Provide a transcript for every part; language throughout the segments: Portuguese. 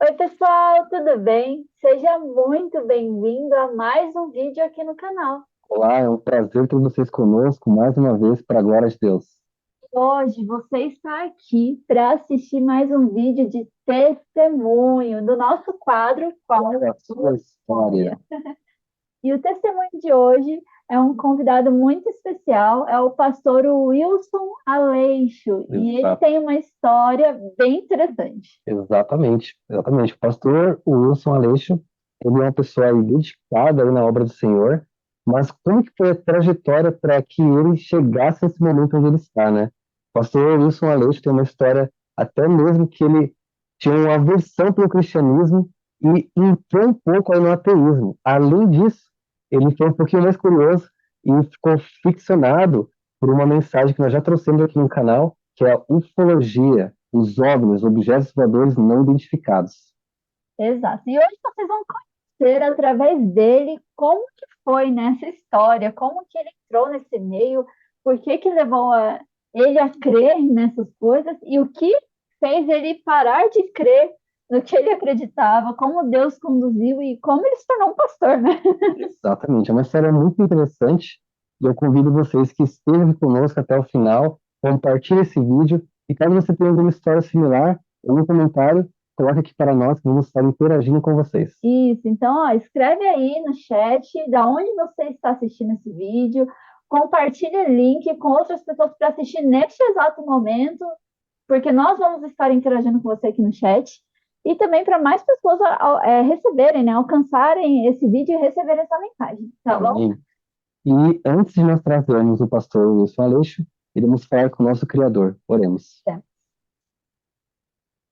Oi, pessoal, tudo bem? Seja muito bem-vindo a mais um vídeo aqui no canal. Olá, é um prazer ter vocês conosco mais uma vez, para a glória de Deus. Hoje você está aqui para assistir mais um vídeo de testemunho do nosso quadro Qual É a a Sua sua História? história. E o testemunho de hoje é um convidado muito especial, é o pastor Wilson Aleixo, e ele Exato, tem uma história bem interessante. exatamente. O pastor Wilson Aleixo, ele é uma pessoa aí dedicada aí na obra do Senhor, mas como que foi a trajetória para que ele chegasse nesse momento onde ele está, né? O pastor Wilson Aleixo tem uma história até mesmo que ele tinha uma aversão pelo cristianismo e entrou um pouco aí no ateísmo. Além disso, ele foi um pouquinho mais curioso e ficou ficcionado por uma mensagem que nós já trouxemos aqui no canal, que é a ufologia, os OVNIs, objetos voadores não identificados. Exato. E hoje vocês vão conhecer através dele como que foi nessa história, como que ele entrou nesse meio, por que que levou ele a crer nessas coisas e o que fez ele parar de crer no que ele acreditava, como Deus conduziu e como ele se tornou um pastor, né? Exatamente, é uma história muito interessante e eu convido vocês que estejam conosco até o final, compartilhe esse vídeo e caso você tenha alguma história similar, algum comentário, coloque aqui para nós que vamos estar interagindo com vocês. Isso, então, ó, escreve aí no chat da onde você está assistindo esse vídeo, compartilha o link com outras pessoas para assistir neste exato momento, porque nós vamos estar interagindo com você aqui no chat e também para mais pessoas receberem, né, alcançarem esse vídeo e receberem essa mensagem, tá bom? Amém. E antes de nós trazermos o pastor Wilson Aleixo, iremos falar com o nosso Criador. Oremos. É.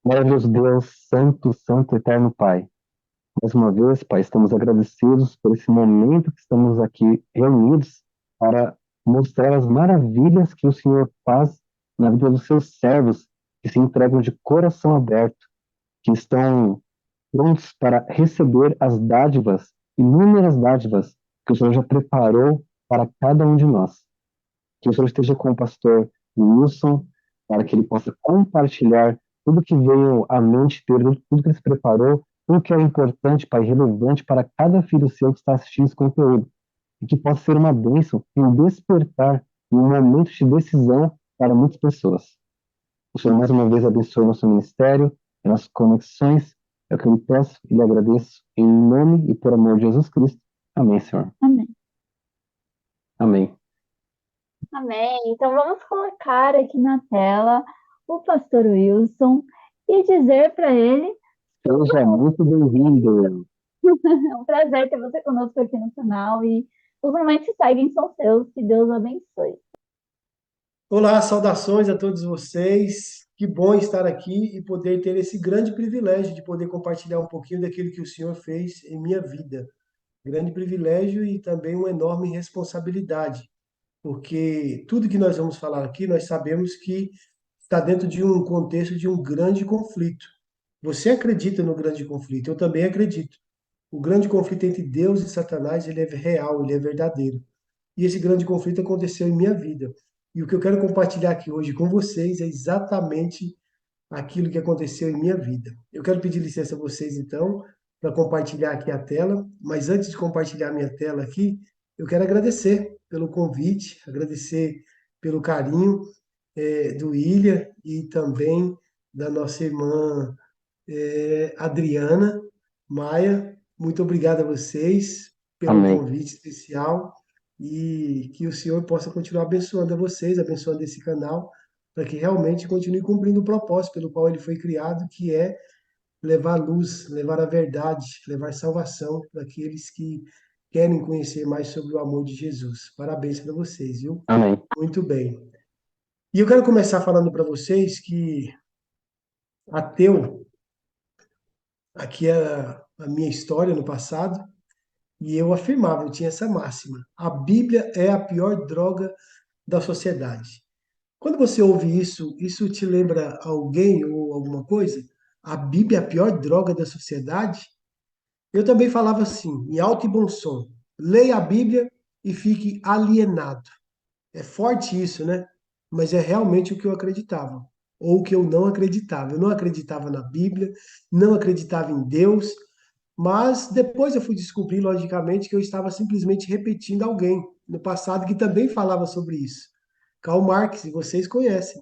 Maravilhoso Deus, Santo, Santo, Eterno Pai. Mais uma vez, Pai, estamos agradecidos por esse momento que estamos aqui reunidos para mostrar as maravilhas que o Senhor faz na vida dos seus servos, que se entregam de coração aberto, que estão prontos para receber as dádivas, inúmeras dádivas que o Senhor já preparou para cada um de nós. Que o Senhor esteja com o pastor Wilson, para que ele possa compartilhar tudo que veio à mente dele, tudo que ele se preparou, tudo que é importante, Pai, relevante para cada filho seu que está assistindo esse conteúdo. E que possa ser uma bênção e um despertar e um momento de decisão para muitas pessoas. O Senhor mais uma vez abençoe nosso ministério, nossas conexões. É o que eu lhe peço e lhe agradeço em nome e por amor de Jesus Cristo. Amém, Senhor. Amém. Amém. Amém. Então vamos colocar aqui na tela o pastor Wilson e dizer para ele, Seja muito bem-vindo. é um prazer ter você conosco aqui no canal e os momentos que seguem são seus, que Deus abençoe. Olá, saudações a todos vocês. Que bom estar aqui e poder ter esse grande privilégio de poder compartilhar um pouquinho daquilo que o Senhor fez em minha vida. Grande privilégio e também uma enorme responsabilidade, porque tudo que nós vamos falar aqui, nós sabemos que está dentro de um contexto de um grande conflito. Você acredita no grande conflito? Eu também acredito. O grande conflito entre Deus e Satanás, ele é real, ele é verdadeiro. E esse grande conflito aconteceu em minha vida. E o que eu quero compartilhar aqui hoje com vocês é exatamente aquilo que aconteceu em minha vida. Eu quero pedir licença a vocês, então, para compartilhar aqui a tela. Mas antes de compartilhar minha tela aqui, eu quero agradecer pelo convite, agradecer pelo carinho do Ilha e também da nossa irmã Adriana Maia. Muito obrigado a vocês pelo Amém. convite especial e que o Senhor possa continuar abençoando a vocês, abençoando esse canal, para que realmente continue cumprindo o propósito pelo qual ele foi criado, que é levar luz, levar a verdade, levar salvação para aqueles que querem conhecer mais sobre o amor de Jesus. Parabéns para vocês, viu? Amém. Muito bem. E eu quero começar falando para vocês que ateu, aqui é a minha história no passado, e eu afirmava, eu tinha essa máxima: a Bíblia é a pior droga da sociedade. Quando você ouve isso, isso te lembra alguém ou alguma coisa? A Bíblia é a pior droga da sociedade? Eu também falava assim, em alto e bom som: leia a Bíblia e fique alienado. É forte isso, né? Mas é realmente o que eu acreditava. ou que eu não acreditava. Eu não acreditava na Bíblia, não acreditava em Deus, mas depois eu fui descobrir, logicamente, que eu estava simplesmente repetindo alguém no passado que também falava sobre isso. Karl Marx, e vocês conhecem.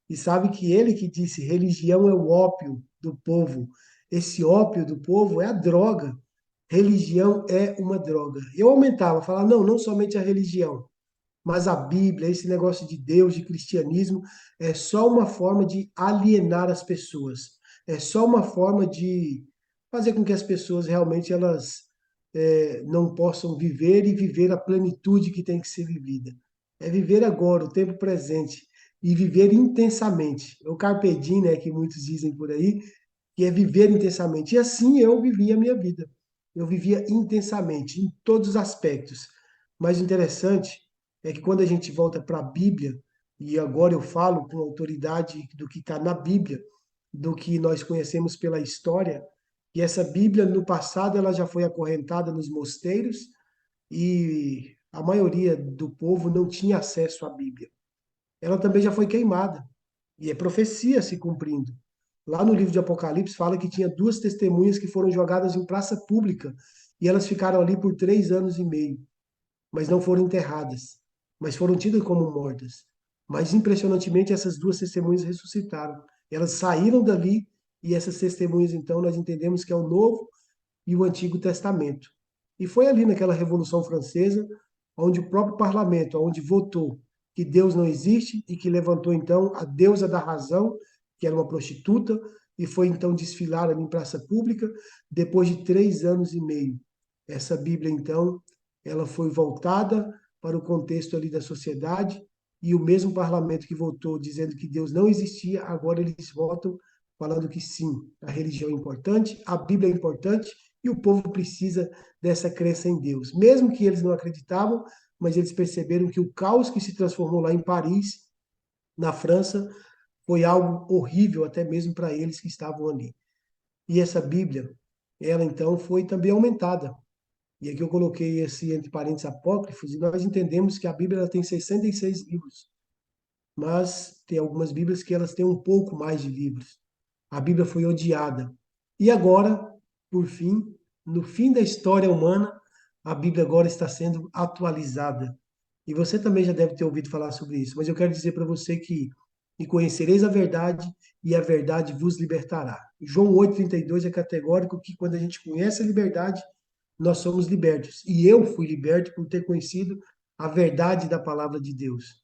E sabe que ele que disse religião é o ópio do povo. Esse ópio do povo é a droga. Religião é uma droga. Eu aumentava, falava, não, não somente a religião, mas a Bíblia, esse negócio de Deus, de cristianismo, é só uma forma de alienar as pessoas. É só uma forma de fazer com que as pessoas realmente elas não possam viver e viver a plenitude que tem que ser vivida. É viver agora, o tempo presente, e viver intensamente. É o carpe diem, né, que muitos dizem por aí, que é viver intensamente. E assim eu vivia a minha vida. Eu vivia intensamente, em todos os aspectos. Mas o interessante é que quando a gente volta para a Bíblia, e agora eu falo com autoridade do que está na Bíblia, do que nós conhecemos pela história, e essa Bíblia no passado ela já foi acorrentada nos mosteiros e a maioria do povo não tinha acesso à Bíblia. Ela também já foi queimada e é profecia se cumprindo. Lá no livro de Apocalipse fala que tinha duas testemunhas que foram jogadas em praça pública e elas ficaram ali por 3 anos e meio, mas não foram enterradas, mas foram tidas como mortas. Mas impressionantemente essas duas testemunhas ressuscitaram. Elas saíram dali e essas testemunhas então nós entendemos que é o Novo e o Antigo Testamento. E foi ali naquela Revolução Francesa, onde o próprio parlamento, onde votou que Deus não existe e que levantou então a deusa da razão, que era uma prostituta, e foi então desfilar ali em praça pública, depois de 3 anos e meio. Essa Bíblia, então, ela foi voltada para o contexto ali da sociedade, e o mesmo parlamento que votou dizendo que Deus não existia, agora eles votam falando que sim, a religião é importante, a Bíblia é importante, e o povo precisa dessa crença em Deus. Mesmo que eles não acreditavam, mas eles perceberam que o caos que se transformou lá em Paris, na França, foi algo horrível até mesmo para eles que estavam ali. E essa Bíblia, ela então foi também aumentada. E aqui eu coloquei esse entre parênteses apócrifos, e nós entendemos que a Bíblia ela tem 66 livros, mas tem algumas Bíblias que elas têm um pouco mais de livros. A Bíblia foi odiada. E agora, por fim, no fim da história humana, a Bíblia agora está sendo atualizada. E você também já deve ter ouvido falar sobre isso, mas eu quero dizer para você que e conhecereis a verdade, e a verdade vos libertará. João 8,32 é categórico que quando a gente conhece a liberdade, nós somos libertos. E eu fui liberto por ter conhecido a verdade da palavra de Deus.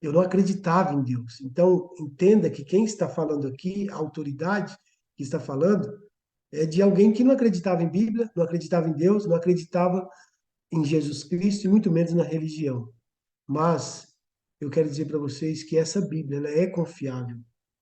Eu não acreditava em Deus. Então, entenda que quem está falando aqui, a autoridade que está falando, é de alguém que não acreditava em Bíblia, não acreditava em Deus, não acreditava em Jesus Cristo e muito menos na religião. Mas eu quero dizer para vocês que essa Bíblia ela é confiável.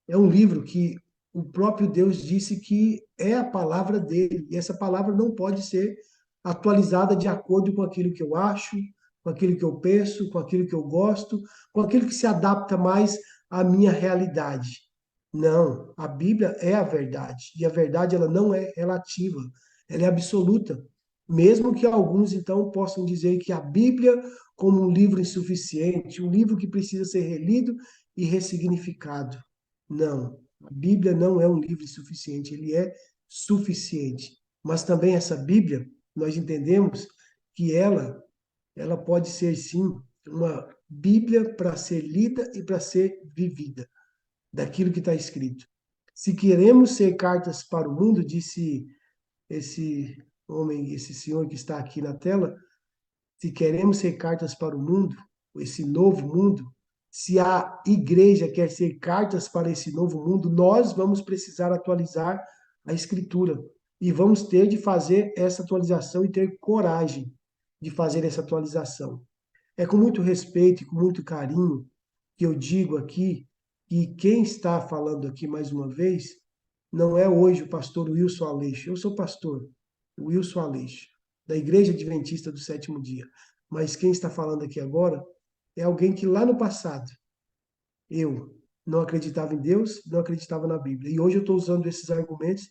É um livro que o próprio Deus disse que é a palavra dele, e essa palavra não pode ser atualizada de acordo com aquilo que eu acho, com aquilo que eu penso, com aquilo que eu gosto, com aquilo que se adapta mais à minha realidade. Não, a Bíblia é a verdade, e a verdade ela não é relativa, ela é absoluta. Mesmo que alguns então possam dizer que a Bíblia como um livro insuficiente, um livro que precisa ser relido e ressignificado. Não, a Bíblia não é um livro insuficiente, ele é suficiente. Mas também essa Bíblia, nós entendemos que ela pode ser sim uma Bíblia para ser lida e para ser vivida, daquilo que está escrito. Se queremos ser cartas para o mundo, disse esse homem, esse senhor que está aqui na tela, se queremos ser cartas para o mundo, esse novo mundo, se a igreja quer ser cartas para esse novo mundo, nós vamos precisar atualizar a escritura e vamos ter de fazer essa atualização e ter coragem de fazer essa atualização. É com muito respeito e com muito carinho que eu digo aqui que quem está falando aqui mais uma vez não é hoje o pastor Wilson Aleixo. Eu sou pastor, Wilson Aleixo, da Igreja Adventista do Sétimo Dia. Mas quem está falando aqui agora é alguém que lá no passado eu não acreditava em Deus, não acreditava na Bíblia. E hoje eu estou usando esses argumentos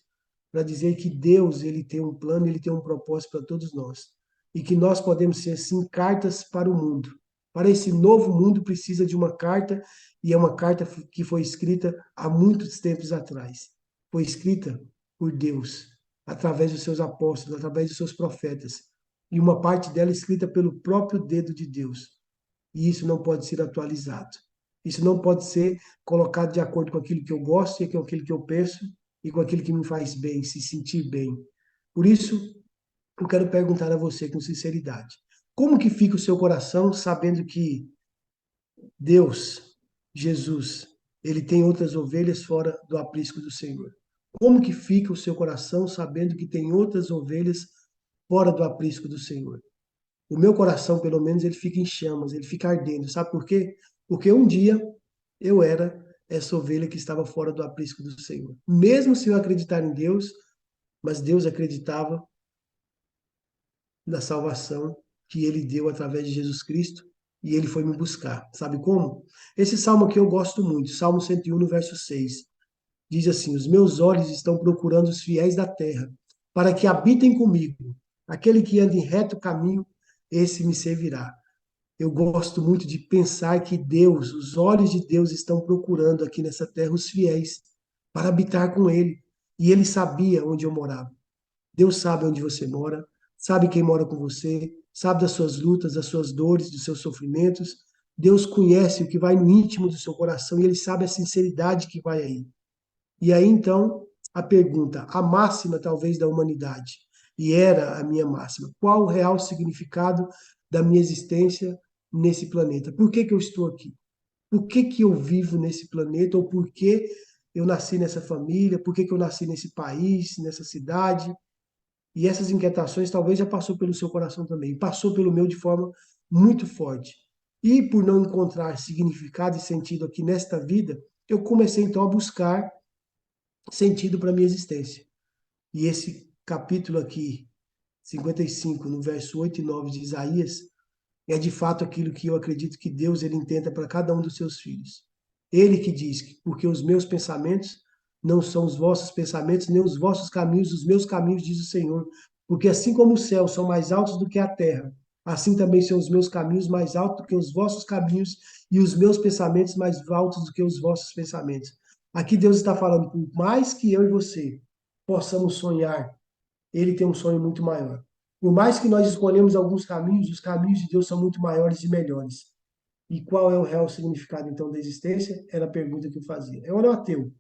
para dizer que Deus ele tem um plano, ele tem um propósito para todos nós. E que nós podemos ser, sim, cartas para o mundo. para esse novo mundo precisa de uma carta, e é uma carta que foi escrita há muitos tempos atrás. Foi escrita por Deus, através dos seus apóstolos, através dos seus profetas. E uma parte dela é escrita pelo próprio dedo de Deus. E isso não pode ser atualizado. Isso não pode ser colocado de acordo com aquilo que eu gosto e com aquilo que eu penso e com aquilo que me faz bem, se sentir bem. Por isso, eu quero perguntar a você com sinceridade: como que fica o seu coração sabendo que Deus, Jesus, ele tem outras ovelhas fora do aprisco do Senhor? Como que fica o seu coração sabendo que tem outras ovelhas fora do aprisco do Senhor? O meu coração, pelo menos, ele fica em chamas, ele fica ardendo. Sabe por quê? Porque um dia eu era essa ovelha que estava fora do aprisco do Senhor. Mesmo sem eu acreditar em Deus, mas Deus acreditava na salvação que ele deu através de Jesus Cristo e ele foi me buscar. Sabe como? Esse salmo aqui eu gosto muito, Salmo 101, no verso 6. Diz assim: Os meus olhos estão procurando os fiéis da terra, para que habitem comigo. Aquele que anda em reto caminho, esse me servirá. Eu gosto muito de pensar que Deus, os olhos de Deus estão procurando aqui nessa terra os fiéis para habitar com ele. E ele sabia onde eu morava. Deus sabe onde você mora, sabe quem mora com você, sabe das suas lutas, das suas dores, dos seus sofrimentos. Deus conhece o que vai no íntimo do seu coração e ele sabe a sinceridade que vai aí. E aí então a pergunta, a máxima talvez da humanidade, e era a minha máxima: qual o real significado da minha existência nesse planeta? Por que que eu estou aqui? Por que que eu vivo nesse planeta? Ou por que eu nasci nessa família? Por que que eu nasci nesse país, nessa cidade? E essas inquietações talvez já passou pelo seu coração também, passou pelo meu de forma muito forte. E por não encontrar significado e sentido aqui nesta vida, eu comecei então a buscar sentido para a minha existência. E esse capítulo aqui, 55, no verso 8 e 9 de Isaías, é de fato aquilo que eu acredito que Deus ele intenta para cada um dos seus filhos. Ele que diz que porque os meus pensamentos não são os vossos pensamentos, nem os vossos caminhos, os meus caminhos, diz o Senhor. Porque assim como os céus são mais altos do que a terra, assim também são os meus caminhos mais altos do que os vossos caminhos e os meus pensamentos mais altos do que os vossos pensamentos. Aqui Deus está falando, por mais que eu e você possamos sonhar, ele tem um sonho muito maior. Por mais que nós escolhemos alguns caminhos, os caminhos de Deus são muito maiores e melhores. E qual é o real significado, então, da existência? Era a pergunta que eu fazia. Eu era um ateu,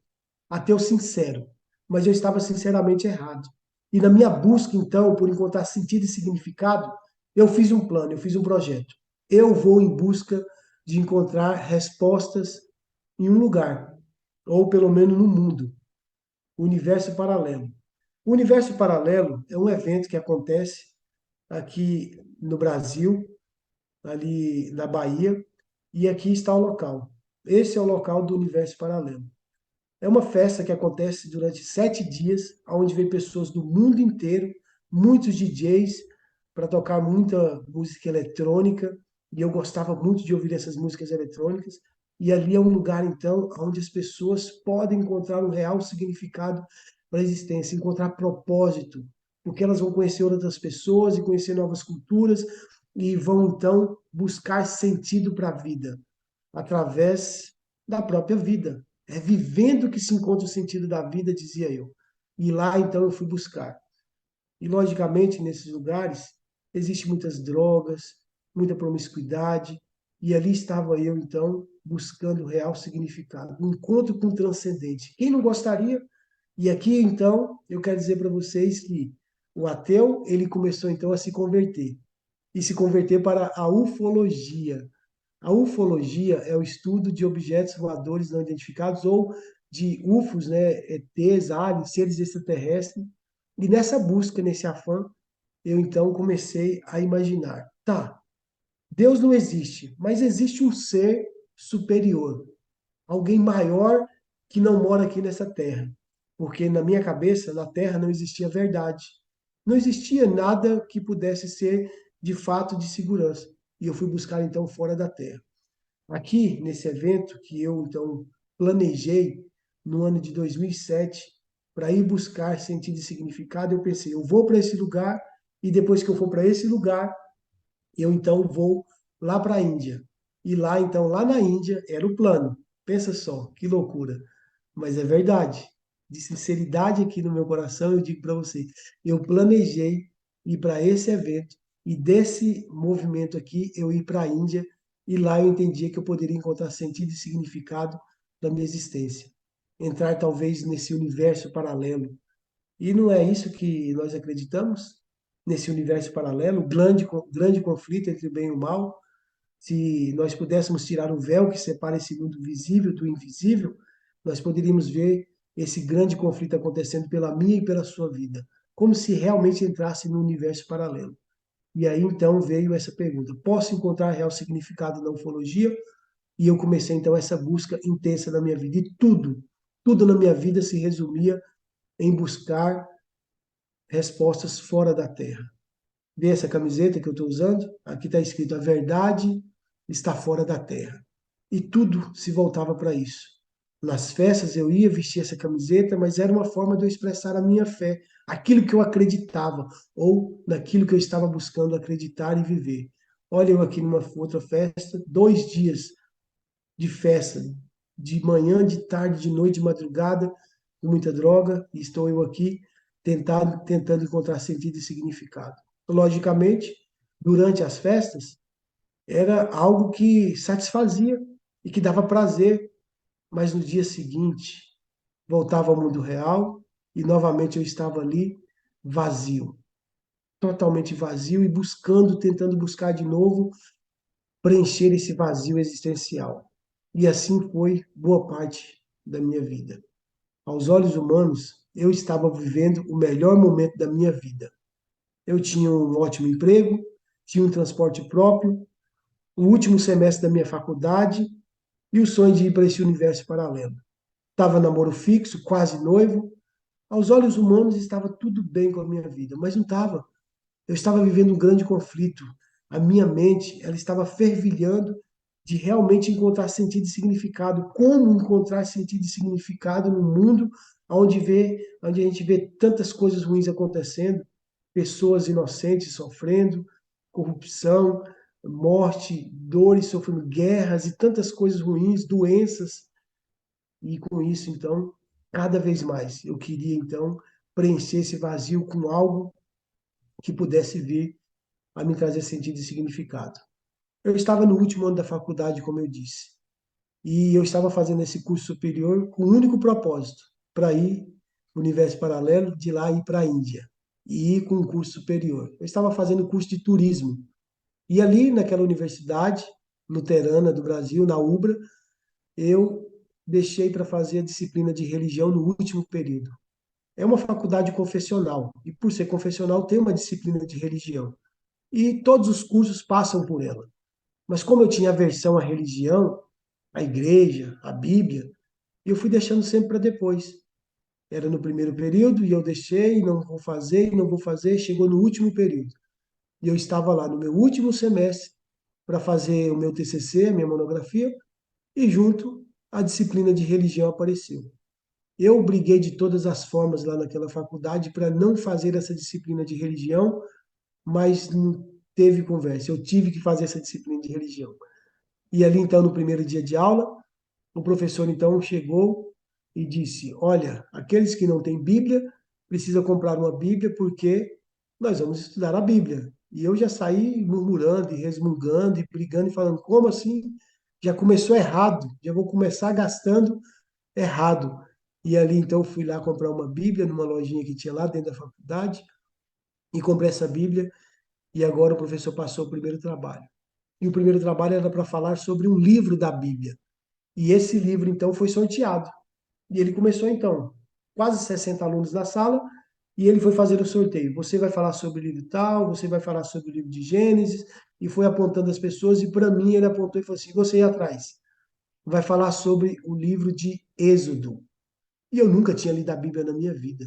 ateu sincero, mas eu estava sinceramente errado. E na minha busca, então, por encontrar sentido e significado, eu fiz um plano, eu fiz um projeto. Eu vou em busca de encontrar respostas em um lugar, ou pelo menos no mundo, o universo paralelo. O universo paralelo é um evento que acontece aqui no Brasil, ali na Bahia, e aqui está o local. Esse é o local do universo paralelo. É uma festa que acontece durante 7 dias, onde vem pessoas do mundo inteiro, muitos DJs, para tocar muita música eletrônica, e eu gostava muito de ouvir essas músicas eletrônicas. E ali é um lugar, então, onde as pessoas podem encontrar um real significado para a existência, encontrar propósito, porque elas vão conhecer outras pessoas e conhecer novas culturas, e vão, então, buscar sentido para a vida, através da própria vida. É vivendo que se encontra o sentido da vida, dizia eu. E lá, então, eu fui buscar. E, logicamente, nesses lugares, existem muitas drogas, muita promiscuidade, e ali estava eu, então, buscando o real significado, um encontro com o transcendente. Quem não gostaria? E aqui, então, eu quero dizer para vocês que o ateu, ele começou, então, a se converter, e se converter para a ufologia. A ufologia é o estudo de objetos voadores não identificados ou de UFOs, né, ETs, aliens, seres extraterrestres. E nessa busca, nesse afã, eu então comecei a imaginar, tá, Deus não existe, mas existe um ser superior, alguém maior que não mora aqui nessa terra. Porque na minha cabeça, na terra não existia verdade. Não existia nada que pudesse ser de fato de segurança. E eu fui buscar então fora da terra. Aqui, nesse evento que eu, então, planejei no ano de 2007, para ir buscar sentido e significado, eu pensei, eu vou para esse lugar e depois que eu for para esse lugar, eu então vou lá para a Índia. E lá, então, lá na Índia, era o plano. Pensa só, que loucura. Mas é verdade. De sinceridade aqui no meu coração, eu digo para você, eu planejei ir para esse evento e desse movimento aqui eu ir para a Índia e lá eu entendia que eu poderia encontrar sentido e significado da minha existência. Entrar talvez nesse universo paralelo. E não é isso que nós acreditamos? Nesse universo paralelo, grande conflito entre o bem e o mal. Se nós pudéssemos tirar o véu que separa esse mundo visível do invisível, nós poderíamos ver esse grande conflito acontecendo pela minha e pela sua vida, como se realmente entrasse no universo paralelo. E aí então veio essa pergunta: posso encontrar real significado na ufologia? E eu comecei então essa busca intensa na minha vida. E tudo na minha vida se resumia em buscar respostas fora da Terra. Vê essa camiseta que eu estou usando? Aqui está escrito: a verdade está fora da terra. E tudo se voltava para isso. Nas festas eu ia vestir essa camiseta, mas era uma forma de eu expressar a minha fé, aquilo que eu acreditava, ou naquilo que eu estava buscando acreditar e viver. Olha, eu aqui numa outra festa, 2 dias de festa, de manhã, de tarde, de noite, de madrugada, com muita droga, e estou eu aqui tentando encontrar sentido e significado. Logicamente, durante as festas, era algo que satisfazia e que dava prazer, mas no dia seguinte voltava ao mundo real e novamente eu estava ali vazio, totalmente vazio e tentando buscar de novo preencher esse vazio existencial. E assim foi boa parte da minha vida. Aos olhos humanos, eu estava vivendo o melhor momento da minha vida. Eu tinha um ótimo emprego, tinha um transporte próprio, o último semestre da minha faculdade e o sonho de ir para esse universo paralelo. Estava namoro fixo, quase noivo. Aos olhos humanos estava tudo bem com a minha vida, mas não estava. Eu estava vivendo um grande conflito. A minha mente, ela estava fervilhando de realmente encontrar sentido e significado. Como encontrar sentido e significado no mundo onde a gente vê tantas coisas ruins acontecendo, pessoas inocentes sofrendo, corrupção, morte, dores, sofrendo guerras e tantas coisas ruins, doenças. E com isso, então, cada vez mais eu queria então preencher esse vazio com algo que pudesse vir a me trazer sentido e significado. Eu estava no último ano da faculdade, como eu disse, e eu estava fazendo esse curso superior com um único propósito, para ir para o universo paralelo, de lá ir para a Índia, e ir com um curso superior. Eu estava fazendo curso de turismo, e ali naquela universidade luterana do Brasil, na UBRA, eu deixei para fazer a disciplina de religião no último período. É uma faculdade confessional, e por ser confessional tem uma disciplina de religião. E todos os cursos passam por ela. Mas como eu tinha aversão à religião, à igreja, à Bíblia, eu fui deixando sempre para depois. Era no primeiro período e eu deixei, não vou fazer, não vou fazer, chegou no último período. E eu estava lá no meu último semestre para fazer o meu TCC, a minha monografia, e junto a disciplina de religião apareceu. Eu briguei de todas as formas lá naquela faculdade para não fazer essa disciplina de religião, mas não teve conversa. Eu tive que fazer essa disciplina de religião. E ali, então, no primeiro dia de aula, o professor, então, chegou e disse: Olha, aqueles que não têm Bíblia precisam comprar uma Bíblia porque nós vamos estudar a Bíblia. E eu já saí murmurando e resmungando e brigando e falando: Como assim? Já começou errado, já vou começar gastando errado. E ali, então, eu fui lá comprar uma Bíblia numa lojinha que tinha lá dentro da faculdade e comprei essa Bíblia. E agora o professor passou o primeiro trabalho. E o primeiro trabalho era para falar sobre um livro da Bíblia. E esse livro, então, foi sorteado. E ele começou, então, quase 60 alunos na sala, e ele foi fazer o sorteio. Você vai falar sobre o livro tal, você vai falar sobre o livro de Gênesis, e foi apontando as pessoas, e para mim ele apontou e falou assim: você aí atrás, vai falar sobre o livro de Êxodo. E eu nunca tinha lido a Bíblia na minha vida.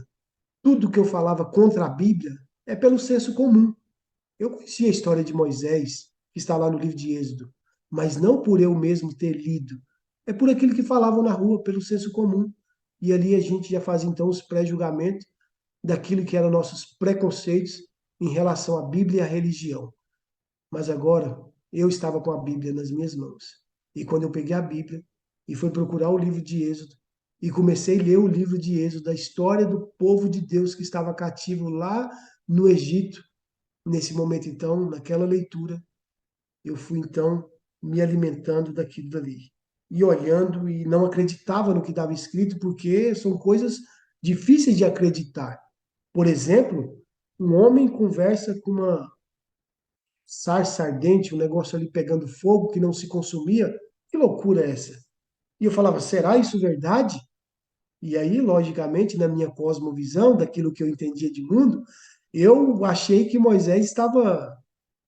Tudo que eu falava contra a Bíblia é pelo senso comum. Eu conhecia a história de Moisés, que está lá no livro de Êxodo, mas não por eu mesmo ter lido. É por aquilo que falavam na rua, pelo senso comum. E ali a gente já faz então os pré-julgamentos daquilo que eram nossos preconceitos em relação à Bíblia e à religião. Mas agora eu estava com a Bíblia nas minhas mãos. E quando eu peguei a Bíblia e fui procurar o livro de Êxodo, e comecei a ler o livro de Êxodo, da história do povo de Deus que estava cativo lá no Egito, nesse momento, então, naquela leitura, eu fui, então, me alimentando daquilo dali. E olhando e não acreditava no que estava escrito, porque são coisas difíceis de acreditar. Por exemplo, um homem conversa com uma sarça ardente, um negócio ali pegando fogo que não se consumia. Que loucura é essa? E eu falava, será isso verdade? E aí, logicamente, na minha cosmovisão, daquilo que eu entendia de mundo, eu achei que Moisés estava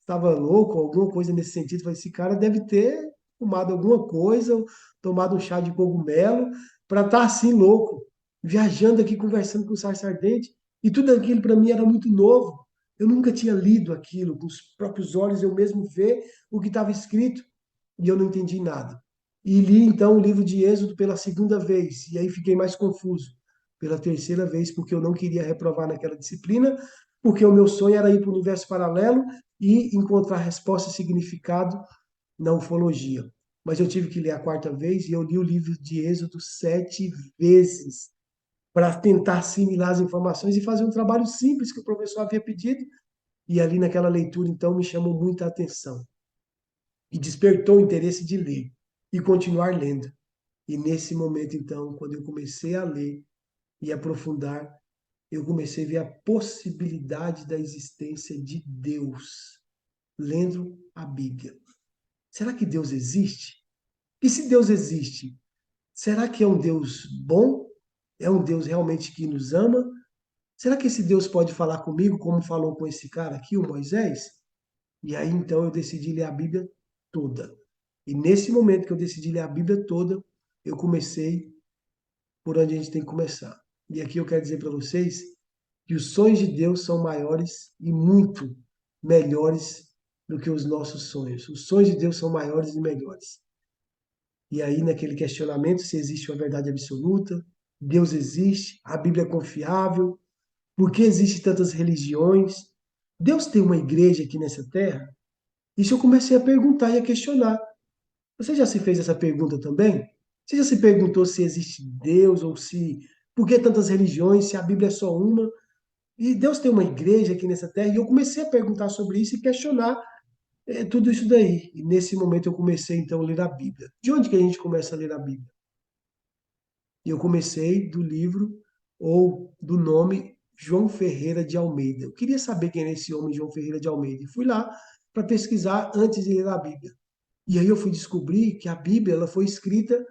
louco, alguma coisa nesse sentido. Falei, esse cara deve ter tomado alguma coisa, tomado um chá de cogumelo, para estar assim louco, viajando aqui, conversando com o sarça ardente. E tudo aquilo para mim era muito novo. Eu nunca tinha lido aquilo, com os próprios olhos eu mesmo ver o que estava escrito, e eu não entendi nada. E li então o livro de Êxodo pela segunda vez, e aí fiquei mais confuso. Pela terceira vez, porque eu não queria reprovar naquela disciplina, porque o meu sonho era ir para o universo paralelo e encontrar resposta e significado na ufologia. Mas eu tive que ler a quarta vez e eu li o livro de Êxodo 7 vezes para tentar assimilar as informações e fazer um trabalho simples que o professor havia pedido. E ali naquela leitura, então, me chamou muita atenção e despertou o interesse de ler e continuar lendo. E nesse momento, então, quando eu comecei a ler e aprofundar, eu comecei a ver a possibilidade da existência de Deus, lendo a Bíblia. Será que Deus existe? E se Deus existe, será que é um Deus bom? É um Deus realmente que nos ama? Será que esse Deus pode falar comigo como falou com esse cara aqui, o Moisés? E aí então eu decidi ler a Bíblia toda. E nesse momento que eu decidi ler a Bíblia toda, eu comecei por onde a gente tem que começar. E aqui eu quero dizer para vocês que os sonhos de Deus são maiores e muito melhores do que os nossos sonhos. Os sonhos de Deus são maiores e melhores. E aí, naquele questionamento, se existe uma verdade absoluta, Deus existe, a Bíblia é confiável, por que existem tantas religiões? Deus tem uma igreja aqui nessa terra? Isso eu comecei a perguntar e a questionar. Você já se fez essa pergunta também? Você já se perguntou se existe Deus ou se. Por que tantas religiões, se a Bíblia é só uma? E Deus tem uma igreja aqui nessa terra, e eu comecei a perguntar sobre isso e questionar tudo isso daí. E nesse momento eu comecei então a ler a Bíblia. De onde que a gente começa a ler a Bíblia? E eu comecei do livro ou do nome João Ferreira de Almeida. Eu queria saber quem era esse homem, João Ferreira de Almeida. E fui lá para pesquisar antes de ler a Bíblia. E aí eu fui descobrir que a Bíblia ela foi escrita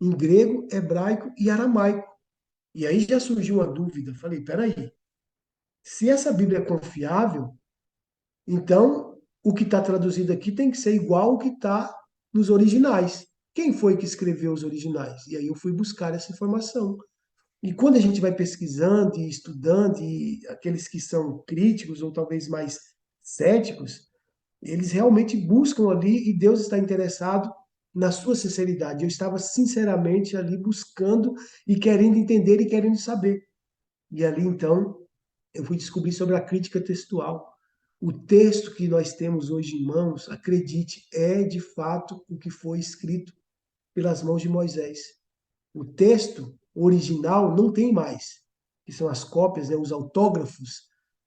em grego, hebraico e aramaico. E aí já surgiu uma dúvida. Falei, peraí, se essa Bíblia é confiável, então o que está traduzido aqui tem que ser igual ao que está nos originais. Quem foi que escreveu os originais? E aí eu fui buscar essa informação. E quando a gente vai pesquisando e estudando, e aqueles que são críticos ou talvez mais céticos, eles realmente buscam ali e Deus está interessado na sua sinceridade. Eu estava sinceramente ali buscando e querendo entender e querendo saber. E ali então eu fui descobrir sobre a crítica textual. O texto que nós temos hoje em mãos, acredite, é de fato o que foi escrito pelas mãos de Moisés. O texto original não tem mais, que são as cópias, né, os autógrafos,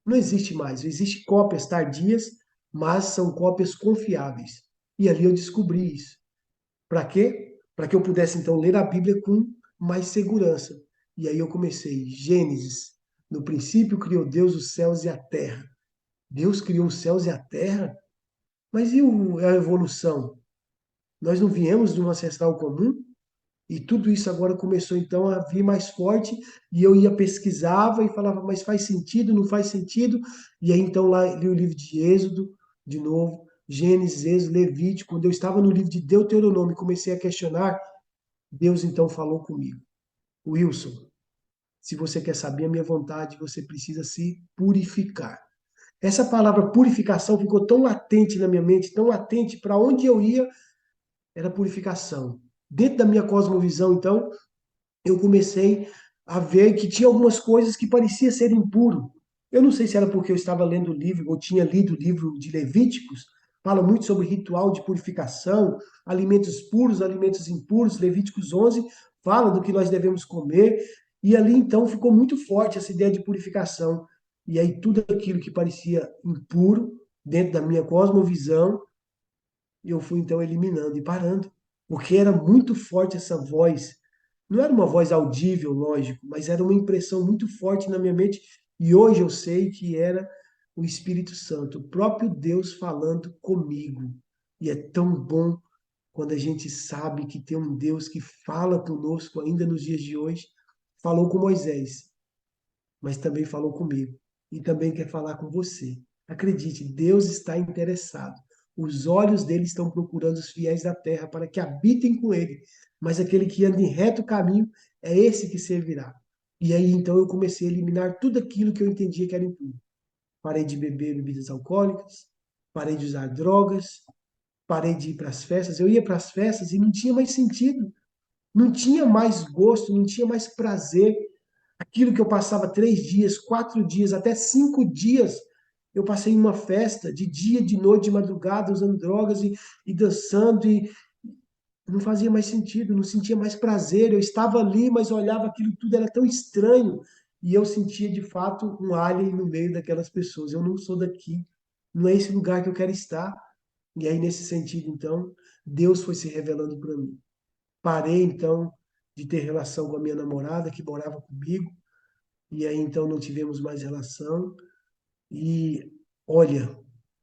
não existe mais. Existem cópias tardias, mas são cópias confiáveis. E ali eu descobri isso. Para quê? Para que eu pudesse então ler a Bíblia com mais segurança. E aí eu comecei, Gênesis. No princípio criou Deus os céus e a terra. Deus criou os céus e a terra? Mas e a evolução? Nós não viemos de um ancestral comum? E tudo isso agora começou então a vir mais forte, e eu ia pesquisava e falava, mas faz sentido, não faz sentido? E aí então lá li o livro de Êxodo, de novo, Gênesis, Êxodo, Levítico. Quando eu estava no livro de Deuteronômio e comecei a questionar, Deus então falou comigo. Wilson, se você quer saber a minha vontade, você precisa se purificar. Essa palavra purificação ficou tão latente na minha mente, tão latente, para onde eu ia era purificação. Dentro da minha cosmovisão, então, eu comecei a ver que tinha algumas coisas que parecia ser impuro. Eu não sei se era porque eu estava lendo o livro, ou tinha lido o livro de Levíticos, fala muito sobre ritual de purificação, alimentos puros, alimentos impuros. Levíticos 11 fala do que nós devemos comer. E ali então ficou muito forte essa ideia de purificação. E aí tudo aquilo que parecia impuro, dentro da minha cosmovisão, eu fui então eliminando e parando, porque era muito forte essa voz. Não era uma voz audível, lógico, mas era uma impressão muito forte na minha mente. E hoje eu sei que era o Espírito Santo, o próprio Deus falando comigo. E é tão bom quando a gente sabe que tem um Deus que fala conosco ainda nos dias de hoje. Falou com Moisés, mas também falou comigo e também quer falar com você. Acredite, Deus está interessado. Os olhos dele estão procurando os fiéis da terra para que habitem com ele. Mas aquele que anda em reto caminho é esse que servirá. E aí então eu comecei a eliminar tudo aquilo que eu entendia que era impuro. Parei de beber bebidas alcoólicas, parei de usar drogas, parei de ir para as festas. Eu ia para as festas e não tinha mais sentido, não tinha mais gosto, não tinha mais prazer. Aquilo que eu passava 3 dias, 4 dias, até 5 dias, eu passei em uma festa de dia, de noite, de madrugada, usando drogas e dançando, e não fazia mais sentido, não sentia mais prazer. Eu estava ali, mas olhava aquilo tudo, era tão estranho, e eu sentia de fato um alien no meio daquelas pessoas. Eu não sou daqui, não é esse lugar que eu quero estar. E aí, nesse sentido, então, Deus foi se revelando para mim. Parei, então, de ter relação com a minha namorada, que morava comigo, e aí então não tivemos mais relação. E olha,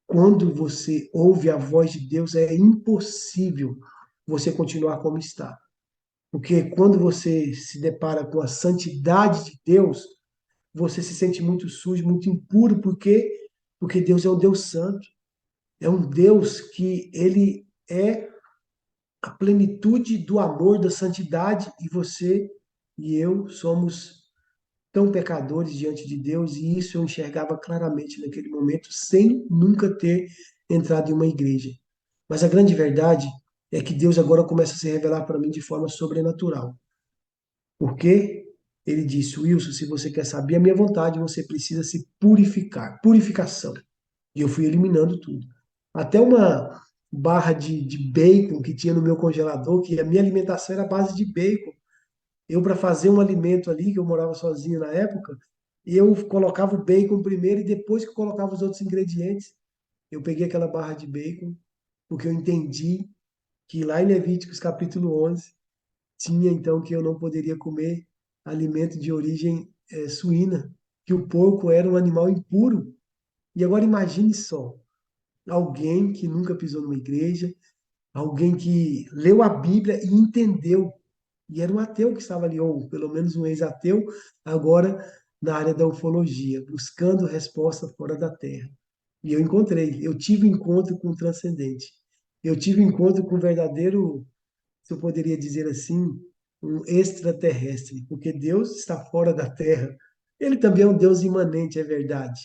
quando você ouve a voz de Deus, é impossível você continuar como está. Porque quando você se depara com a santidade de Deus, você se sente muito sujo, muito impuro, porque Deus é um Deus santo. É um Deus que ele é a plenitude do amor, da santidade, e você e eu somos tão pecadores diante de Deus, e isso eu enxergava claramente naquele momento, sem nunca ter entrado em uma igreja. Mas a grande verdade é que Deus agora começa a se revelar para mim de forma sobrenatural. Porque ele disse: Wilson, se você quer saber a minha vontade, você precisa se purificar. Purificação. E eu fui eliminando tudo. Até uma barra de bacon que tinha no meu congelador, que a minha alimentação era à base de bacon. Eu, para fazer um alimento ali, que eu morava sozinho na época, eu colocava o bacon primeiro e depois que eu colocava os outros ingredientes, eu peguei aquela barra de bacon, porque eu entendi que lá em Levíticos capítulo 11 tinha então que eu não poderia comer alimento de origem suína, que o porco era um animal impuro. E agora imagine só, alguém que nunca pisou numa igreja, alguém que leu a Bíblia e entendeu. E era um ateu que estava ali, ou pelo menos um ex-ateu, agora na área da ufologia, buscando resposta fora da Terra. E eu encontrei, eu tive um encontro com o transcendente. Eu tive um encontro com o verdadeiro, se eu poderia dizer assim, um extraterrestre, porque Deus está fora da Terra. Ele também é um Deus imanente, é verdade,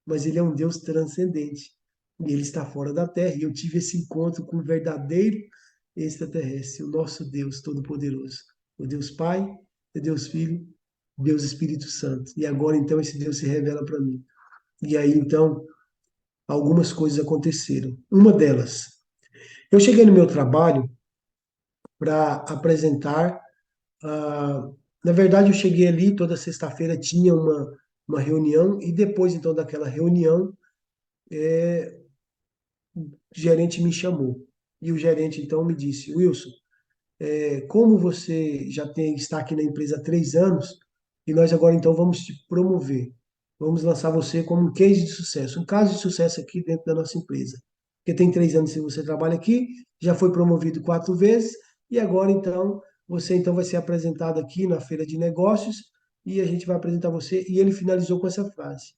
mas ele é um Deus transcendente. E ele está fora da Terra. E eu tive esse encontro com o verdadeiro extraterrestre, o nosso Deus Todo-Poderoso. O Deus Pai, o Deus Filho, Deus Espírito Santo. E agora então esse Deus se revela para mim. E aí então algumas coisas aconteceram. Uma delas, eu cheguei no meu trabalho para apresentar. Na verdade, eu cheguei ali, toda sexta-feira tinha uma reunião, e depois então daquela reunião, o gerente me chamou. E o gerente então me disse: Wilson, como você já está aqui na empresa há 3 anos, e nós agora então vamos te promover. Vamos lançar você como um case de sucesso, um caso de sucesso aqui dentro da nossa empresa. Porque tem 3 anos que você trabalha aqui, já foi promovido 4 vezes, e agora então você então vai ser apresentado aqui na feira de negócios, e a gente vai apresentar você. E ele finalizou com essa frase: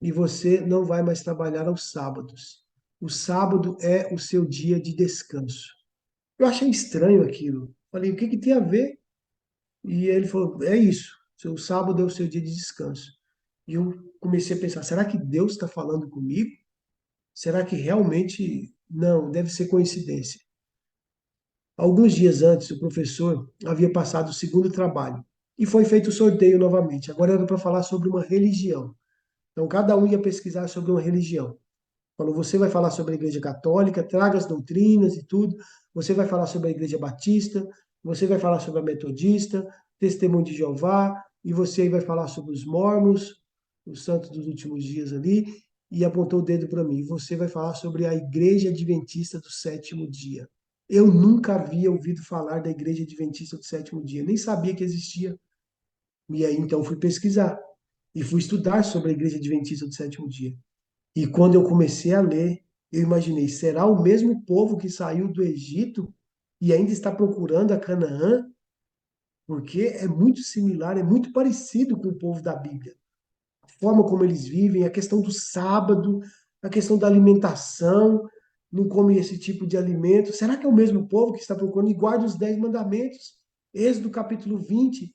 e você não vai mais trabalhar aos sábados. O sábado é o seu dia de descanso. Eu achei estranho aquilo. Falei, o que que tem a ver? E ele falou, é isso. Seu sábado é o seu dia de descanso. E eu comecei a pensar, será que Deus está falando comigo? Será que realmente não? Deve ser coincidência. Alguns dias antes, o professor havia passado o segundo trabalho e foi feito o sorteio novamente. Agora era para falar sobre uma religião. Então, cada um ia pesquisar sobre uma religião. Falou, você vai falar sobre a Igreja Católica, traga as doutrinas e tudo. Você vai falar sobre a Igreja Batista, você vai falar sobre a Metodista, Testemunho de Jeová, e você vai falar sobre os Mormons, os santos dos últimos dias ali, e apontou o dedo para mim. Você vai falar sobre a Igreja Adventista do Sétimo Dia. Eu nunca havia ouvido falar da Igreja Adventista do Sétimo Dia, nem sabia que existia. E aí então fui pesquisar e fui estudar sobre a Igreja Adventista do Sétimo Dia. E quando eu comecei a ler, eu imaginei, será o mesmo povo que saiu do Egito e ainda está procurando a Canaã? Porque é muito similar, é muito parecido com o povo da Bíblia. A forma como eles vivem, a questão do sábado, a questão da alimentação, não come esse tipo de alimento. Será que é o mesmo povo que está procurando e guarda os 10 mandamentos? Êxodo capítulo 20.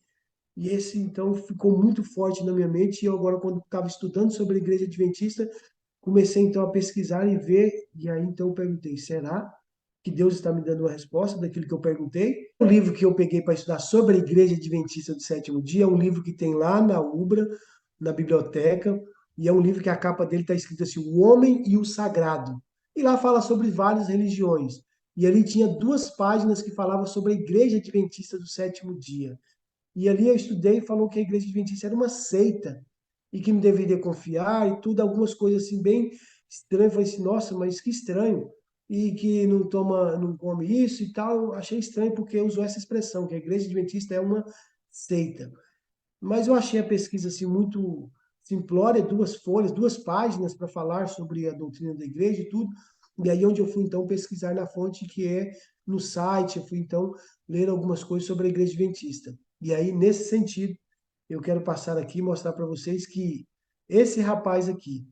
E esse, então, ficou muito forte na minha mente. E eu agora, quando estava estudando sobre a Igreja Adventista, comecei então a pesquisar e ver, e aí então eu perguntei: será que Deus está me dando uma resposta daquilo que eu perguntei? O livro que eu peguei para estudar sobre a Igreja Adventista do Sétimo Dia é um livro que tem lá na Ubra, na biblioteca, e é um livro que a capa dele está escrito assim: O Homem e o Sagrado. E lá fala sobre várias religiões. E ali tinha 2 páginas que falavam sobre a Igreja Adventista do Sétimo Dia. E ali eu estudei e falou que a Igreja Adventista era uma seita e que me deveria confiar e tudo, algumas coisas assim bem estranhas. Eu falei assim, nossa, mas que estranho. E que não toma, não come isso e tal. Eu achei estranho porque usou essa expressão, que a Igreja Adventista é uma seita. Mas eu achei a pesquisa assim muito simplória, 2 folhas, 2 páginas para falar sobre a doutrina da igreja e tudo. E aí onde eu fui então pesquisar na fonte que é no site, eu fui então ler algumas coisas sobre a igreja adventista. E aí nesse sentido, eu quero passar aqui e mostrar para vocês que esse rapaz aqui,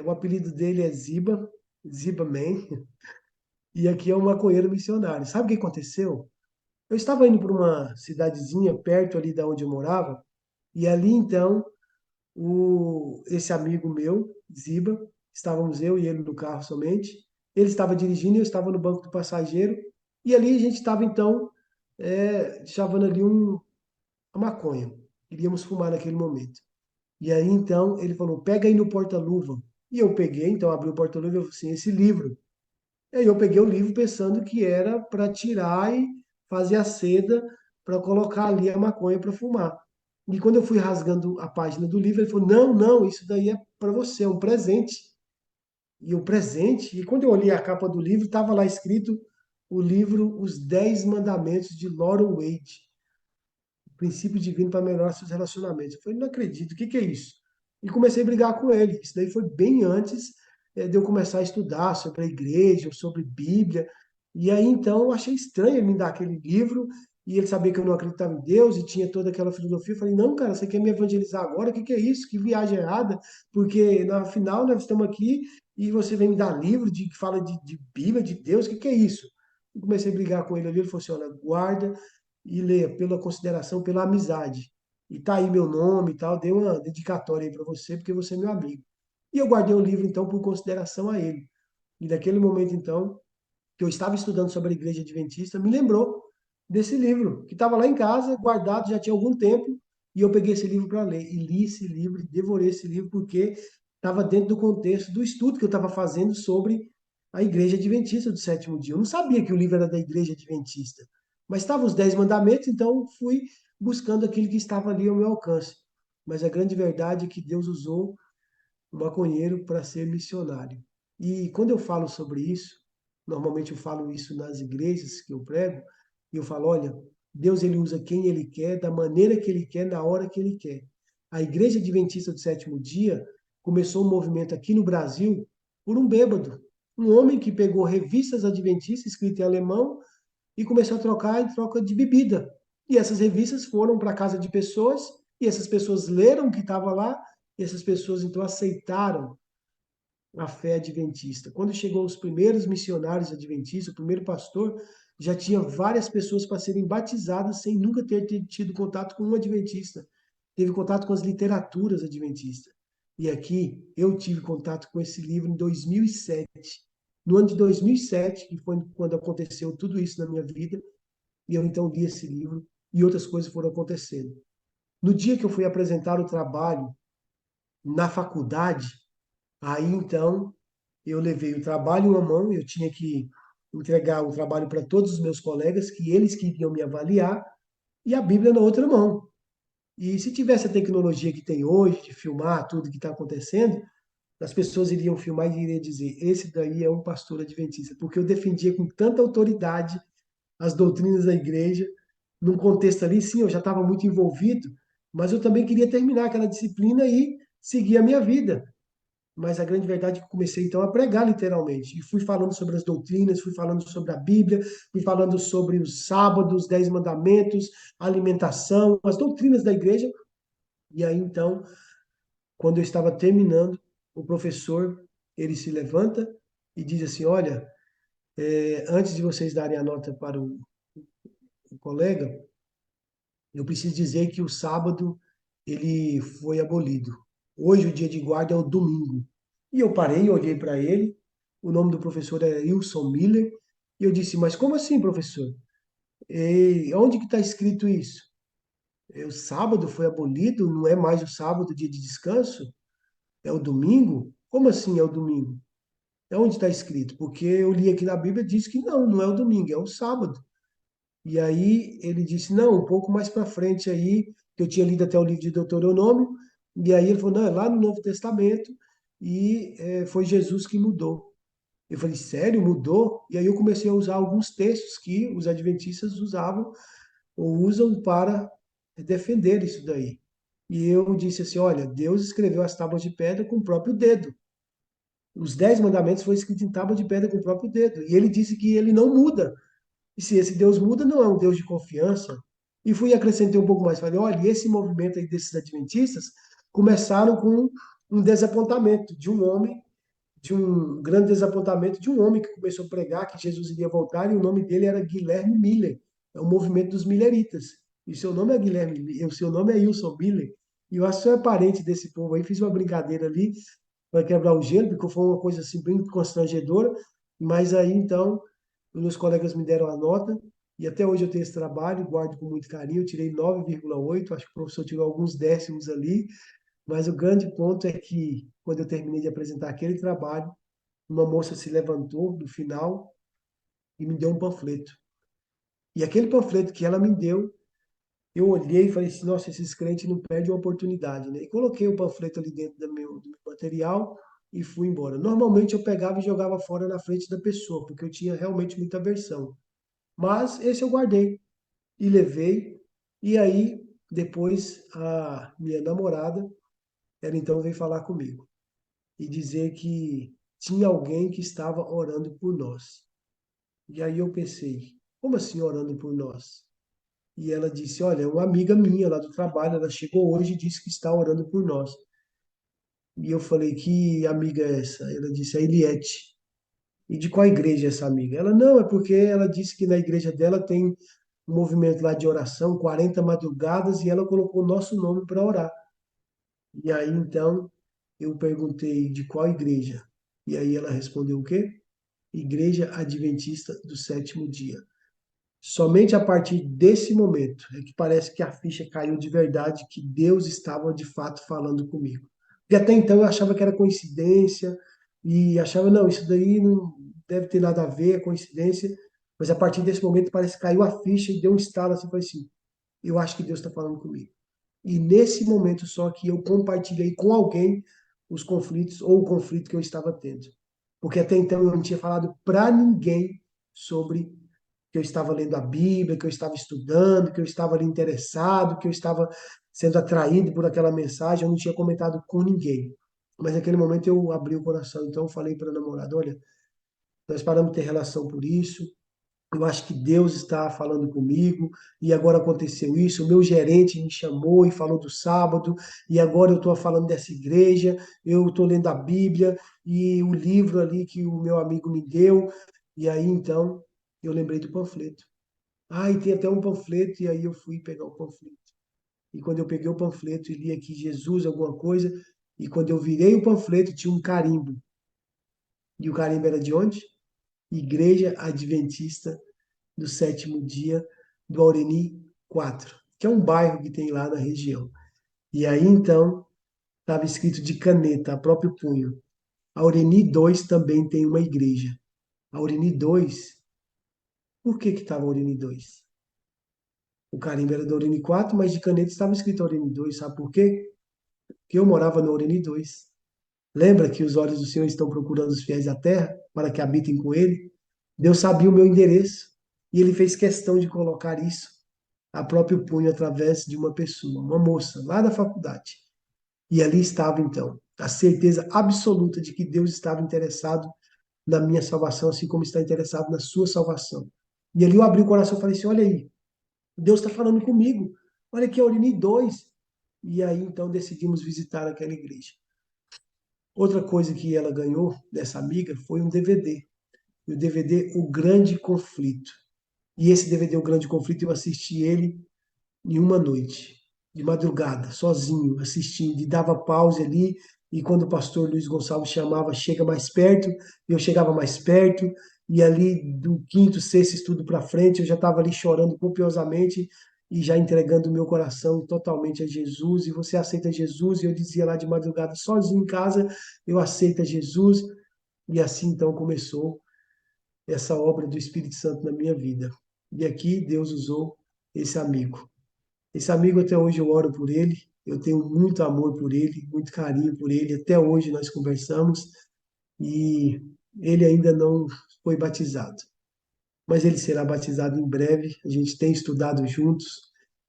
o apelido dele é Ziba, Ziba Man, e aqui é um maconheiro missionário. Sabe o que aconteceu? Eu estava indo para uma cidadezinha perto ali da onde eu morava, e ali então esse amigo meu, Ziba, estávamos eu e ele no carro somente. Ele estava dirigindo e eu estava no banco do passageiro. E ali a gente estava então chavando ali uma maconha. Iríamos fumar naquele momento. E aí então ele falou: pega aí no porta-luva. E eu peguei, então abri o porta-luva e eu falei assim: esse livro. E aí eu peguei o livro pensando que era para tirar e fazer a seda para colocar ali a maconha para fumar. E quando eu fui rasgando a página do livro, ele falou: não, não, isso daí é para você, é um presente. E o presente, e quando eu olhei a capa do livro, estava lá escrito o livro Os 10 Mandamentos de Lauren Wade, o princípio divino para melhorar seus relacionamentos. Eu falei: não acredito, o que que é isso? E comecei a brigar com ele. Isso daí foi bem antes de eu começar a estudar sobre a igreja, sobre Bíblia. E aí então eu achei estranho ele me dar aquele livro e ele sabia que eu não acreditava em Deus e tinha toda aquela filosofia. Eu falei: não, cara, você quer me evangelizar agora? O que que é isso? Que viagem errada? Porque na final nós estamos aqui e você vem me dar livro que fala de Bíblia, de Deus, o que que é isso? Eu comecei a brigar com ele ali, ele falou assim: olha, guarda e leia pela consideração, pela amizade. E tá aí meu nome e tal, dei uma dedicatória aí para você, porque você é meu amigo. E eu guardei o livro, então, por consideração a ele. E naquele momento, então, que eu estava estudando sobre a Igreja Adventista, me lembrou desse livro, que estava lá em casa, guardado já tinha algum tempo, e eu peguei esse livro para ler. E li esse livro, devorei esse livro, porque estava dentro do contexto do estudo que eu estava fazendo sobre a Igreja Adventista do Sétimo Dia. Eu não sabia que o livro era da Igreja Adventista, mas estavam os 10 mandamentos, então fui buscando aquilo que estava ali ao meu alcance. Mas a grande verdade é que Deus usou o maconheiro para ser missionário. E quando eu falo sobre isso, normalmente eu falo isso nas igrejas que eu prego, e eu falo: olha, Deus ele usa quem ele quer, da maneira que ele quer, na hora que ele quer. A Igreja Adventista do Sétimo Dia começou um movimento aqui no Brasil por um bêbado, um homem que pegou revistas adventistas escritas em alemão e começou a trocar em troca de bebida. E essas revistas foram para a casa de pessoas, e essas pessoas leram o que estava lá, e essas pessoas então aceitaram a fé adventista. Quando chegou os primeiros missionários adventistas, o primeiro pastor, já tinha várias pessoas para serem batizadas sem nunca ter tido contato com um adventista. Teve contato com as literaturas adventistas. E aqui eu tive contato com esse livro em 2007. No ano de 2007, que foi quando aconteceu tudo isso na minha vida, e eu então li esse livro e outras coisas foram acontecendo. No dia que eu fui apresentar o trabalho na faculdade, aí então eu levei o trabalho em uma mão, eu tinha que entregar o trabalho para todos os meus colegas, que eles que iriam me avaliar, e a Bíblia na outra mão. E se tivesse a tecnologia que tem hoje, de filmar tudo que está acontecendo, as pessoas iriam filmar e iriam dizer: esse daí é um pastor adventista, porque eu defendia com tanta autoridade as doutrinas da igreja, num contexto ali, sim, eu já estava muito envolvido, mas eu também queria terminar aquela disciplina e seguir a minha vida. Mas a grande verdade é que eu comecei então a pregar literalmente. E fui falando sobre as doutrinas, fui falando sobre a Bíblia, fui falando sobre os sábados, 10 mandamentos, alimentação, as doutrinas da igreja. E aí então, quando eu estava terminando, o professor, ele se levanta e diz assim: olha, antes de vocês darem a nota para o colega, eu preciso dizer que o sábado ele foi abolido. Hoje o dia de guarda é o domingo. E eu parei, olhei para ele. O nome do professor é Wilson Miller. E eu disse: mas como assim, professor? Onde que está escrito isso? O sábado foi abolido? Não é mais o sábado dia de descanso? É o domingo? Como assim é o domingo? É onde está escrito? Porque eu li aqui na Bíblia diz que não, não é o domingo, é o sábado. E aí ele disse, não, um pouco mais para frente aí, que eu tinha lido até o livro de Deuteronômio, e aí ele falou, não, é lá no Novo Testamento, e foi Jesus que mudou. Eu falei, sério, mudou? E aí eu comecei a usar alguns textos que os adventistas usavam ou usam para defender isso daí. E eu disse assim, olha, Deus escreveu as tábuas de pedra com o próprio dedo. Os 10 mandamentos foram escritos em tábua de pedra com o próprio dedo. E ele disse que ele não muda. E se esse Deus muda, não é um Deus de confiança. E fui e acrescentei um pouco mais. Falei, olha, esse movimento aí desses adventistas começaram com um desapontamento de um homem, de um grande desapontamento de um homem que começou a pregar que Jesus iria voltar e o nome dele era Guilherme Miller. É o movimento dos Milleritas. E seu nome é Guilherme, o seu nome é Wilson Miller. E eu acho que você é parente desse povo aí. Fiz uma brincadeira ali para quebrar o gelo, porque foi uma coisa assim bem constrangedora. Mas aí então os meus colegas me deram a nota, e até hoje eu tenho esse trabalho, guardo com muito carinho. Eu tirei 9,8, acho que o professor tirou alguns décimos ali, mas o grande ponto é que, quando eu terminei de apresentar aquele trabalho, uma moça se levantou no final e me deu um panfleto. E aquele panfleto que ela me deu, eu olhei e falei assim: nossa, esses crentes não perdem uma oportunidade, né? E coloquei o panfleto ali dentro do meu material e fui embora. Normalmente eu pegava e jogava fora na frente da pessoa, porque eu tinha realmente muita aversão. Mas esse eu guardei e levei. E aí, depois, a minha namorada, ela então veio falar comigo e dizer que tinha alguém que estava orando por nós. E aí eu pensei, como assim orando por nós? E ela disse, olha, uma amiga minha lá do trabalho, ela chegou hoje e disse que está orando por nós. E eu falei, que amiga é essa? Ela disse, a Eliette. E de qual igreja é essa amiga? Ela, não, é porque ela disse que na igreja dela tem um movimento lá de oração, 40 madrugadas, e ela colocou o nosso nome para orar. E aí, então, eu perguntei de qual igreja. E aí ela respondeu o quê? Igreja Adventista do Sétimo Dia. Somente a partir desse momento é que parece que a ficha caiu de verdade, que Deus estava de fato falando comigo. Porque até então eu achava que era coincidência, e achava, não, isso daí não deve ter nada a ver, é coincidência. Mas a partir desse momento parece que caiu a ficha e deu um estalo assim, falei assim, eu acho que Deus está falando comigo. E nesse momento só que eu compartilhei com alguém os conflitos ou o conflito que eu estava tendo. Porque até então eu não tinha falado para ninguém sobre que eu estava lendo a Bíblia, que eu estava estudando, que eu estava ali interessado, que eu estava sendo atraído por aquela mensagem. Eu não tinha comentado com ninguém. Mas naquele momento eu abri o coração. Então eu falei para a namorada: olha, nós paramos de ter relação por isso. Eu acho que Deus está falando comigo e agora aconteceu isso. O meu gerente me chamou e falou do sábado e agora eu estou falando dessa igreja. Eu estou lendo a Bíblia e o livro ali que o meu amigo me deu. E aí então eu lembrei do panfleto. Ah, e tem até um panfleto, e aí eu fui pegar o panfleto. E quando eu peguei o panfleto e li aqui Jesus, alguma coisa, e quando eu virei o panfleto, tinha um carimbo. E o carimbo era de onde? Igreja Adventista do Sétimo Dia do Aureni 4, que é um bairro que tem lá na região. E aí então estava escrito de caneta, a próprio punho: A Oreni 2 também tem uma igreja. A Oreni 2, por que que estava a Oreni 2? O carimbo era da Oreni 4, mas de caneta estava escrito Oreni 2, sabe por quê? Porque eu morava na Oreni 2. Lembra que os olhos do Senhor estão procurando os fiéis da terra para que habitem com ele? Deus sabia o meu endereço e ele fez questão de colocar isso a próprio punho através de uma pessoa, uma moça lá da faculdade. E ali estava então a certeza absoluta de que Deus estava interessado na minha salvação, assim como está interessado na sua salvação. E ali eu abri o coração e falei assim: olha aí, Deus está falando comigo. Olha aqui, a Urini 2. E aí então decidimos visitar aquela igreja. Outra coisa que ela ganhou dessa amiga foi um DVD. E o DVD O Grande Conflito. E esse DVD O Grande Conflito eu assisti ele em uma noite, de madrugada, sozinho, assistindo, e dava pause ali, e quando o pastor Luiz Gonçalves chamava, chega mais perto, eu chegava mais perto, e ali do quinto, sexto estudo para frente, eu já estava ali chorando copiosamente e já entregando o meu coração totalmente a Jesus, e você aceita Jesus? E eu dizia lá de madrugada, sozinho em casa, eu aceito Jesus, e assim então começou essa obra do Espírito Santo na minha vida. E aqui Deus usou esse amigo. Esse amigo até hoje eu oro por ele, eu tenho muito amor por ele, muito carinho por ele. Até hoje nós conversamos e ele ainda não foi batizado, mas ele será batizado em breve. A gente tem estudado juntos,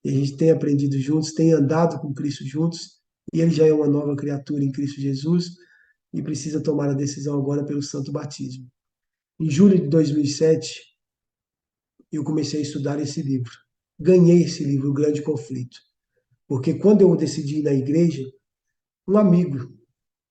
a gente tem aprendido juntos, tem andado com Cristo juntos e ele já é uma nova criatura em Cristo Jesus e precisa tomar a decisão agora pelo santo batismo. Em julho de 2007, eu comecei a estudar esse livro. Ganhei esse livro, O Grande Conflito. Porque quando eu decidi ir na igreja, um amigo,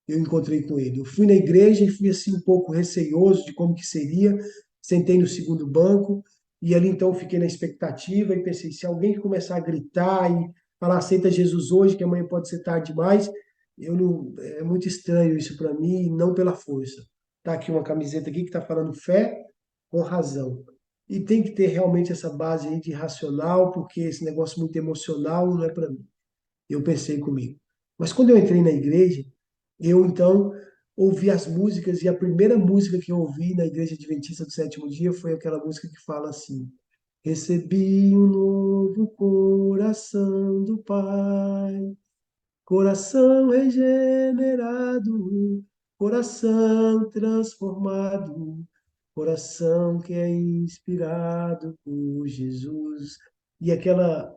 eu encontrei com ele. Eu fui na igreja e fui assim um pouco receioso de como que seria. Sentei no segundo banco e ali então fiquei na expectativa e pensei, se alguém começar a gritar e falar aceita Jesus hoje, que amanhã pode ser tarde demais, eu não, é muito estranho isso para mim, não pela força. Tá aqui uma camiseta aqui que está falando fé com razão. E tem que ter realmente essa base aí de racional, porque esse negócio muito emocional não é para mim. Eu pensei comigo. Mas quando eu entrei na igreja, eu então ouvi as músicas, e a primeira música que eu ouvi na Igreja Adventista do Sétimo Dia foi aquela música que fala assim: recebi um novo coração do Pai, coração regenerado, coração transformado, coração que é inspirado por Jesus. E aquela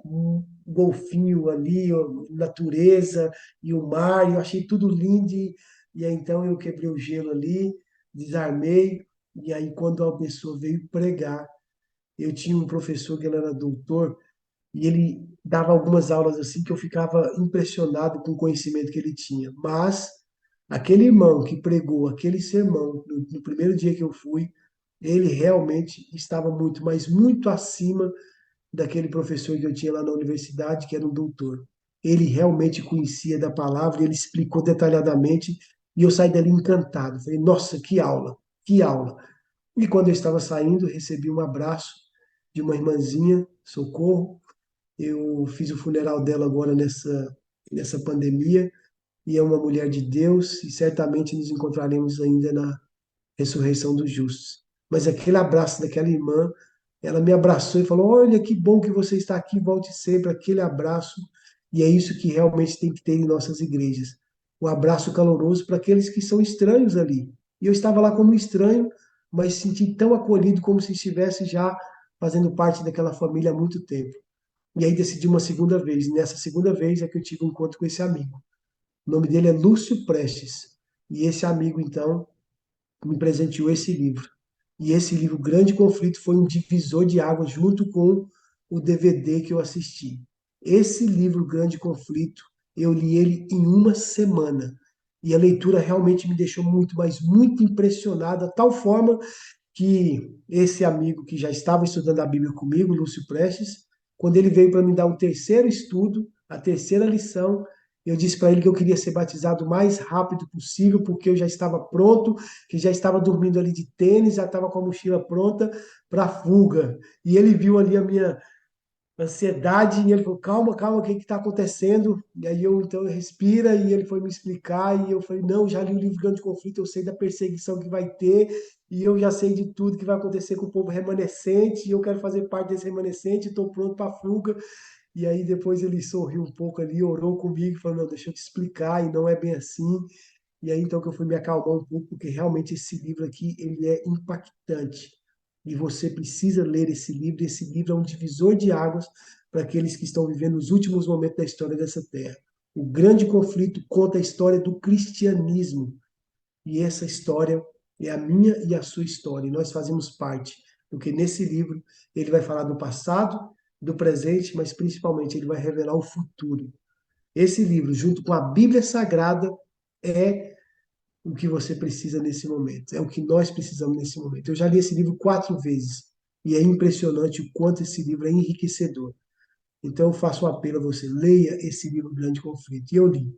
golfinho ali, ó, natureza e o mar, eu achei tudo lindo. E aí então eu quebrei o gelo ali, desarmei. E aí quando a pessoa veio pregar, eu tinha um professor que ele era doutor, e ele dava algumas aulas assim que eu ficava impressionado com o conhecimento que ele tinha. Mas aquele irmão que pregou aquele sermão no primeiro dia que eu fui, ele realmente estava muito, mas muito acima daquele professor que eu tinha lá na universidade, que era um doutor. Ele realmente conhecia da palavra, ele explicou detalhadamente e eu saí dali encantado. Falei, nossa, que aula, que aula. E quando eu estava saindo, recebi um abraço de uma irmãzinha, Socorro. Eu fiz o funeral dela agora nessa pandemia, e é uma mulher de Deus, e certamente nos encontraremos ainda na ressurreição dos justos. Mas aquele abraço daquela irmã, ela me abraçou e falou: olha que bom que você está aqui, volte sempre. Aquele abraço, e é isso que realmente tem que ter em nossas igrejas: o abraço caloroso para aqueles que são estranhos ali. E eu estava lá como estranho, mas senti tão acolhido como se estivesse já fazendo parte daquela família há muito tempo. E aí decidi uma segunda vez. Nessa segunda vez é que eu tive um encontro com esse amigo. O nome dele é Lúcio Prestes. E esse amigo, então, me presenteou esse livro. E esse livro, Grande Conflito, foi um divisor de águas junto com o DVD que eu assisti. Esse livro, Grande Conflito, eu li ele em uma semana. E a leitura realmente me deixou muito, mas muito impressionado, a tal forma que esse amigo que já estava estudando a Bíblia comigo, Lúcio Prestes, quando ele veio para me dar o terceiro estudo, a terceira lição, eu disse para ele que eu queria ser batizado o mais rápido possível, porque eu já estava pronto, que já estava dormindo ali de tênis, já estava com a mochila pronta para a fuga. E ele viu ali ansiedade, e ele falou, calma, calma, o que está acontecendo? E aí então, eu respira, e ele foi me explicar, e eu falei, não, já li o livro Grande Conflito, eu sei da perseguição que vai ter, e eu já sei de tudo que vai acontecer com o povo remanescente, e eu quero fazer parte desse remanescente, estou pronto para a fuga. E aí depois ele sorriu um pouco ali, orou comigo, falou, não, deixa eu te explicar, e não é bem assim. E aí então que eu fui me acalmar um pouco, porque realmente esse livro aqui, ele é impactante. E você precisa ler esse livro. Esse livro é um divisor de águas para aqueles que estão vivendo os últimos momentos da história dessa terra. O Grande Conflito conta a história do cristianismo. E essa história é a minha e a sua história. E nós fazemos parte. Porque nesse livro ele vai falar do passado, do presente, mas principalmente ele vai revelar o futuro. Esse livro, junto com a Bíblia Sagrada, é o que você precisa nesse momento. É o que nós precisamos nesse momento. Eu já li esse livro 4 vezes e é impressionante o quanto esse livro é enriquecedor. Então eu faço um apelo a você, leia esse livro Grande Conflito. E eu li.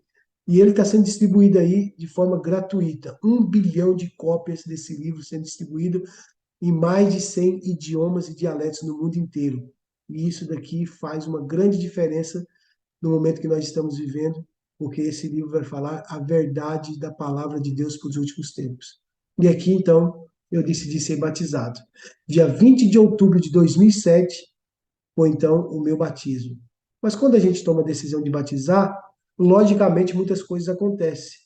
E ele está sendo distribuído aí de forma gratuita. 1 bilhão de cópias desse livro sendo distribuído em mais de 100 idiomas e dialetos no mundo inteiro. E isso daqui faz uma grande diferença no momento que nós estamos vivendo, porque esse livro vai falar a verdade da palavra de Deus para os últimos tempos. E aqui, então, eu decidi ser batizado. Dia 20 de outubro de 2007 foi, então, o meu batismo. Mas quando a gente toma a decisão de batizar, logicamente muitas coisas acontecem.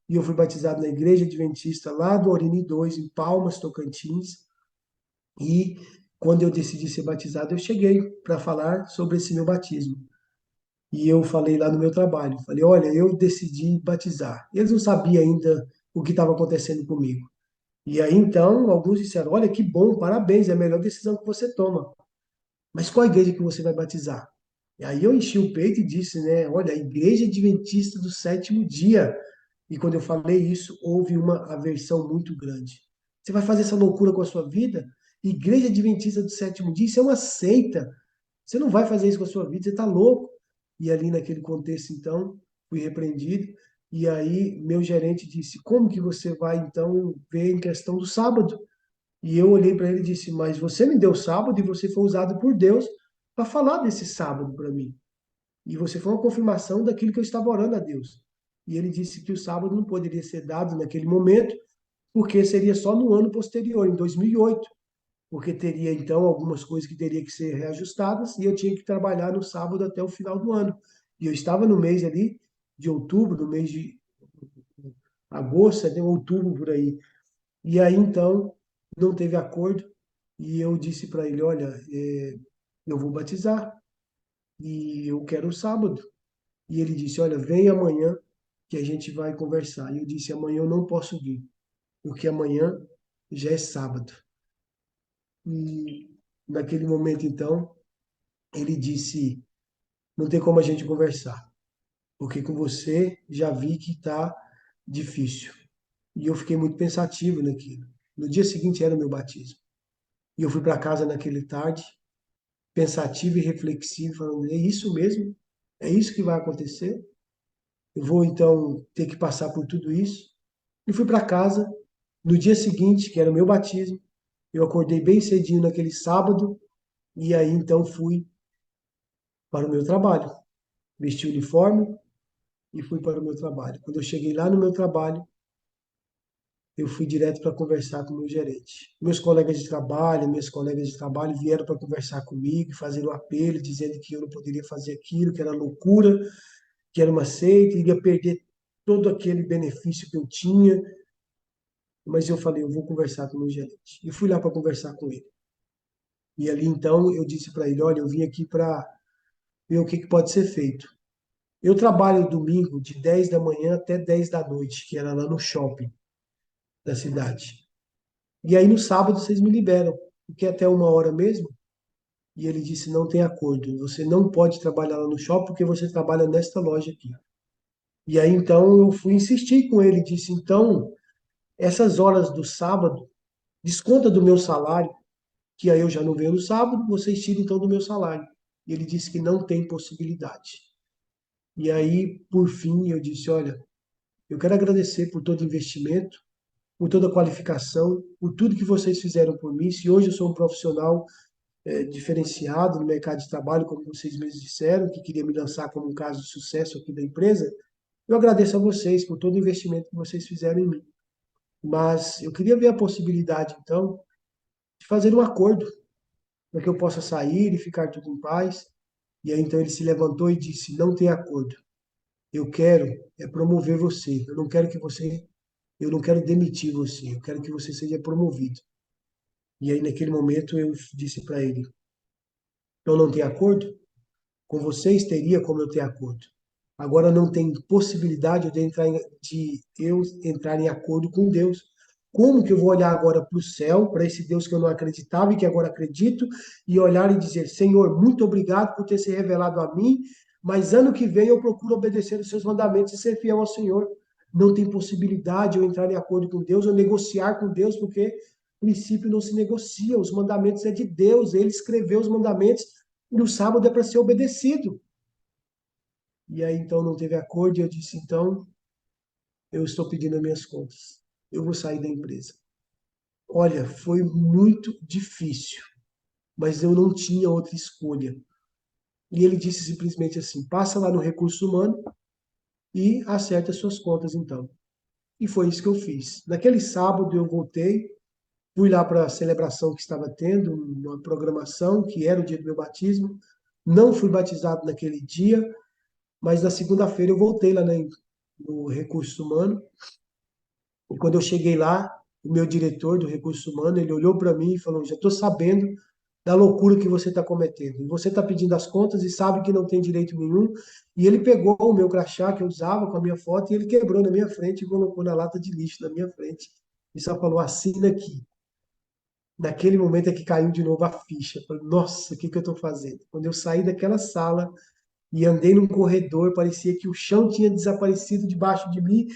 E eu fui batizado na Igreja Adventista lá do Aurini 2, em Palmas, Tocantins. E quando eu decidi ser batizado, eu cheguei para falar sobre esse meu batismo. E eu falei lá no meu trabalho, falei, olha, eu decidi batizar. Eles não sabiam ainda o que estava acontecendo comigo. E aí então, alguns disseram, olha, que bom, parabéns, é a melhor decisão que você toma. Mas qual igreja que você vai batizar? E aí eu enchi o peito e disse, né, olha, a Igreja Adventista do Sétimo Dia. E quando eu falei isso, houve uma aversão muito grande. Você vai fazer essa loucura com a sua vida? Igreja Adventista do Sétimo Dia, isso é uma seita. Você não vai fazer isso com a sua vida, você está louco. E ali naquele contexto, então, fui repreendido. E aí meu gerente disse, como que você vai, então, ver em questão do sábado? E eu olhei para ele e disse, mas você me deu sábado e você foi usado por Deus para falar desse sábado para mim. E você foi uma confirmação daquilo que eu estava orando a Deus. E ele disse que o sábado não poderia ser dado naquele momento, porque seria só no ano posterior, em 2008, porque teria então algumas coisas que teria que ser reajustadas e eu tinha que trabalhar no sábado até o final do ano. E eu estava no mês ali de outubro, no mês de agosto, até outubro por aí. E aí então não teve acordo e eu disse para ele, olha, eu vou batizar e eu quero o sábado. E ele disse, olha, vem amanhã que a gente vai conversar. E eu disse, amanhã eu não posso vir, porque amanhã já é sábado. E naquele momento então ele disse, não tem como a gente conversar, porque com você já vi que está difícil. E eu fiquei muito pensativo naquilo. No dia seguinte era o meu batismo. E eu fui para casa naquele tarde, pensativo e reflexivo, falando: é isso mesmo? É isso que vai acontecer? Eu vou então ter que passar por tudo isso? E fui para casa. No dia seguinte, que era o meu batismo, eu acordei bem cedinho naquele sábado, e aí então fui para o meu trabalho. Vesti o uniforme e fui para o meu trabalho. Quando eu cheguei lá no meu trabalho, eu fui direto para conversar com o meu gerente. Meus colegas de trabalho, minhas colegas de trabalho vieram para conversar comigo, fazer um apelo, dizendo que eu não poderia fazer aquilo, que era loucura, que era uma seita, iria perder todo aquele benefício que eu tinha. Mas eu falei, eu vou conversar com o meu gerente. E fui lá para conversar com ele. E ali então eu disse para ele, olha, eu vim aqui para ver o que que pode ser feito. Eu trabalho domingo de 10 da manhã até 10 da noite, que era lá no shopping da cidade. E aí no sábado vocês me liberam, porque é até 1 hora mesmo. E ele disse, não tem acordo, você não pode trabalhar lá no shopping porque você trabalha nesta loja aqui. E aí então eu fui insistir com ele, disse, então, essas horas do sábado, desconta do meu salário, que aí eu já não venho no sábado, vocês tiram então do meu salário. E ele disse que não tem possibilidade. E aí, por fim, eu disse, olha, eu quero agradecer por todo o investimento, por toda a qualificação, por tudo que vocês fizeram por mim. Se hoje eu sou um profissional diferenciado no mercado de trabalho, como vocês mesmos disseram, que queria me lançar como um caso de sucesso aqui da empresa. Eu agradeço a vocês por todo o investimento que vocês fizeram em mim. Mas eu queria ver a possibilidade, então, de fazer um acordo para que eu possa sair e ficar tudo em paz. E aí, então, ele se levantou e disse: não tem acordo. Eu quero promover você. Eu não quero demitir você. Eu quero que você seja promovido. E aí, naquele momento, eu disse para ele: eu não tenho acordo? Com vocês teria como eu ter acordo. Agora não tem possibilidade de eu entrar em acordo com Deus. Como que eu vou olhar agora para o céu, para esse Deus que eu não acreditava e que agora acredito, e olhar e dizer: Senhor, muito obrigado por ter se revelado a mim, mas ano que vem eu procuro obedecer os seus mandamentos e ser fiel ao Senhor. Não tem possibilidade eu entrar em acordo com Deus ou negociar com Deus, porque o princípio não se negocia, os mandamentos é de Deus, ele escreveu os mandamentos e o sábado é para ser obedecido. E aí então não teve acordo e eu disse: então eu estou pedindo as minhas contas. Eu vou sair da empresa. Olha, foi muito difícil, mas eu não tinha outra escolha. E ele disse simplesmente assim: passa lá no recurso humano e acerta as suas contas então. E foi isso que eu fiz. Naquele sábado eu voltei, fui lá para a celebração que estava tendo, uma programação que era o dia do meu batismo. Não fui batizado naquele dia, mas na segunda-feira eu voltei lá no recurso humano. E quando eu cheguei lá, o meu diretor do recurso humano, ele olhou para mim e falou: já estou sabendo da loucura que você está cometendo. E você está pedindo as contas e sabe que não tem direito nenhum. E ele pegou o meu crachá que eu usava com a minha foto e ele quebrou na minha frente e colocou na lata de lixo na minha frente. E só falou: assina aqui. Naquele momento é que caiu de novo a ficha. Eu falei: nossa, o que que eu estou fazendo? Quando eu saí daquela sala e andei num corredor, parecia que o chão tinha desaparecido debaixo de mim.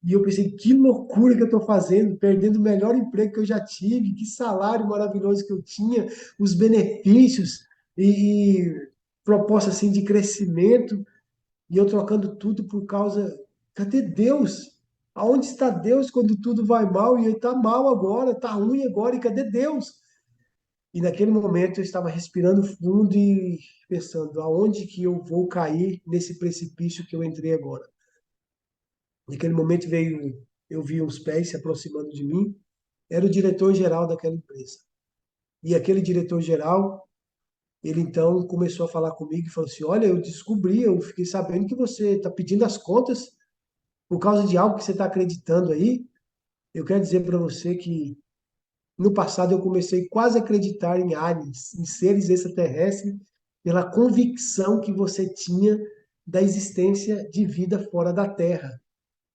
E eu pensei: que loucura que eu estou fazendo, perdendo o melhor emprego que eu já tive, que salário maravilhoso que eu tinha, os benefícios e proposta assim de crescimento, e eu trocando tudo por causa. Cadê Deus? Aonde está Deus quando tudo vai mal? E está mal agora, está ruim agora, e cadê Deus? E naquele momento eu estava respirando fundo e pensando: aonde que eu vou cair nesse precipício que eu entrei agora? Naquele momento eu vi uns pés se aproximando de mim, era o diretor-geral daquela empresa. E aquele diretor-geral, ele então começou a falar comigo e falou assim: olha, eu fiquei sabendo que você está pedindo as contas por causa de algo que você está acreditando aí. Eu quero dizer para você que no passado eu comecei quase a acreditar em aliens, em seres extraterrestres, pela convicção que você tinha da existência de vida fora da Terra.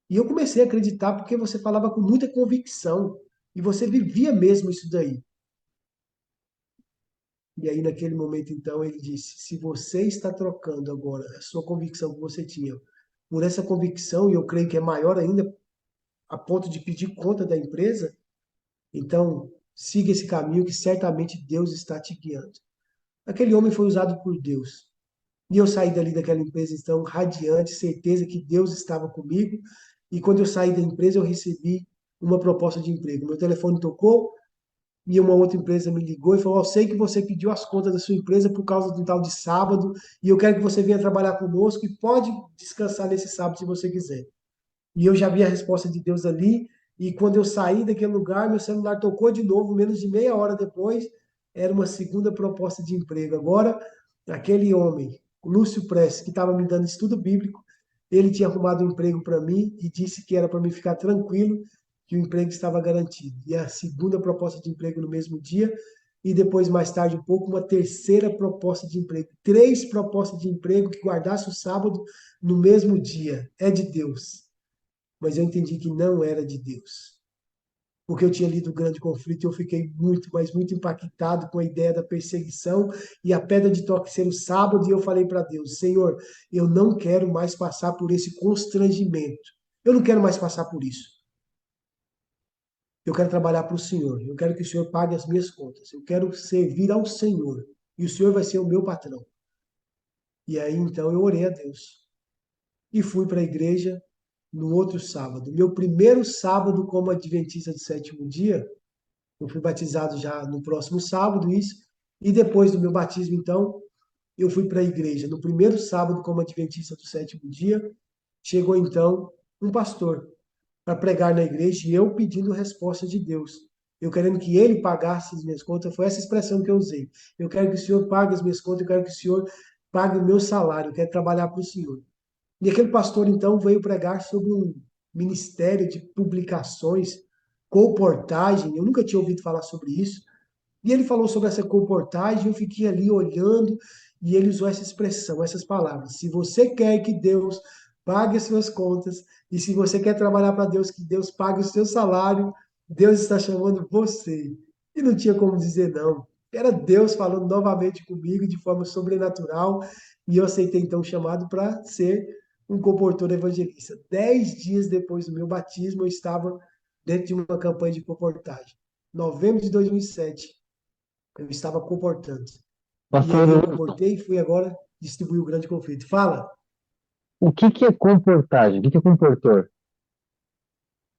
E eu comecei a acreditar porque você falava com muita convicção e você vivia mesmo isso daí. E aí, naquele momento, então, ele disse: se você está trocando agora a sua convicção que você tinha por essa convicção, e eu creio que é maior ainda, a ponto de pedir conta da empresa, então siga esse caminho que certamente Deus está te guiando. Aquele homem foi usado por Deus. E eu saí dali daquela empresa, então, radiante, certeza que Deus estava comigo. E quando eu saí da empresa, eu recebi uma proposta de emprego. Meu telefone tocou e uma outra empresa me ligou e falou: eu sei que você pediu as contas da sua empresa por causa do tal de sábado e eu quero que você venha trabalhar conosco e pode descansar nesse sábado se você quiser. E eu já vi a resposta de Deus ali. E quando eu saí daquele lugar, meu celular tocou de novo, menos de meia hora depois, era uma segunda proposta de emprego. Agora, aquele homem, o Lúcio Prestes, que estava me dando estudo bíblico, ele tinha arrumado um emprego para mim e disse que era para mim ficar tranquilo, que o emprego estava garantido. E a segunda proposta de emprego no mesmo dia, e depois, mais tarde, um pouco, uma terceira proposta de emprego. Três propostas de emprego que guardasse o sábado no mesmo dia. É de Deus. Mas eu entendi que não era de Deus. Porque eu tinha lido o Grande Conflito e eu fiquei muito, mas muito impactado com a ideia da perseguição e a pedra de toque ser o sábado, e eu falei para Deus: Senhor, eu não quero mais passar por esse constrangimento. Eu não quero mais passar por isso. Eu quero trabalhar para o Senhor. Eu quero que o Senhor pague as minhas contas. Eu quero servir ao Senhor. E o Senhor vai ser o meu patrão. E aí, então, eu orei a Deus. E fui para a igreja no outro sábado. Meu primeiro sábado como adventista do sétimo dia, eu fui batizado já no próximo sábado, isso. E depois do meu batismo, então, eu fui para a igreja. No primeiro sábado, como adventista do sétimo dia, chegou então um pastor para pregar na igreja e eu pedindo resposta de Deus. Eu querendo que ele pagasse as minhas contas, foi essa expressão que eu usei. Eu quero que o Senhor pague as minhas contas, eu quero que o Senhor pague o meu salário, eu quero trabalhar para o Senhor. E aquele pastor, então, veio pregar sobre um ministério de publicações, colportagem. Eu nunca tinha ouvido falar sobre isso. E ele falou sobre essa colportagem, eu fiquei ali olhando, e ele usou essa expressão, essas palavras. Se você quer que Deus pague as suas contas, e se você quer trabalhar para Deus, que Deus pague o seu salário, Deus está chamando você. E não tinha como dizer não. Era Deus falando novamente comigo de forma sobrenatural, e eu aceitei então o chamado para ser um comportor evangelista. 10 dias depois do meu batismo, eu estava dentro de uma campanha de comportagem. Novembro de 2007, eu estava comportando. E Pastor, ali eu comportei e fui agora distribuir o grande conflito. Fala, o que que é comportagem? O que que é comportor?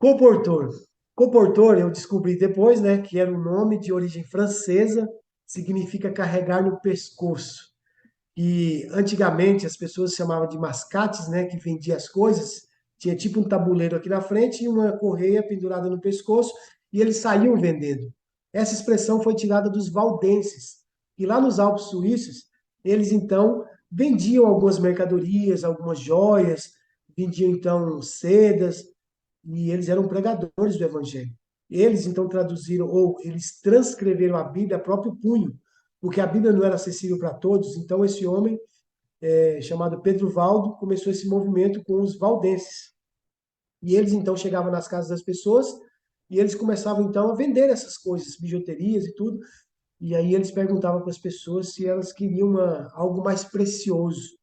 comportor. Comportor, eu descobri depois, né, que era um nome de origem francesa, significa carregar no pescoço. E antigamente as pessoas chamavam de mascates, né, que vendia as coisas. Tinha tipo um tabuleiro aqui na frente e uma correia pendurada no pescoço, e eles saíam vendendo. Essa expressão foi tirada dos valdenses. E lá nos Alpes suíços, eles então vendiam algumas mercadorias, algumas joias, vendiam então sedas, e eles eram pregadores do evangelho. Eles então traduziram, ou eles transcreveram a Bíblia a próprio punho, porque a Bíblia não era acessível para todos, então esse homem, chamado Pedro Valdo, começou esse movimento com os valdenses. E eles então chegavam nas casas das pessoas e eles começavam então a vender essas coisas, bijuterias e tudo. E aí eles perguntavam para as pessoas se elas queriam algo mais precioso.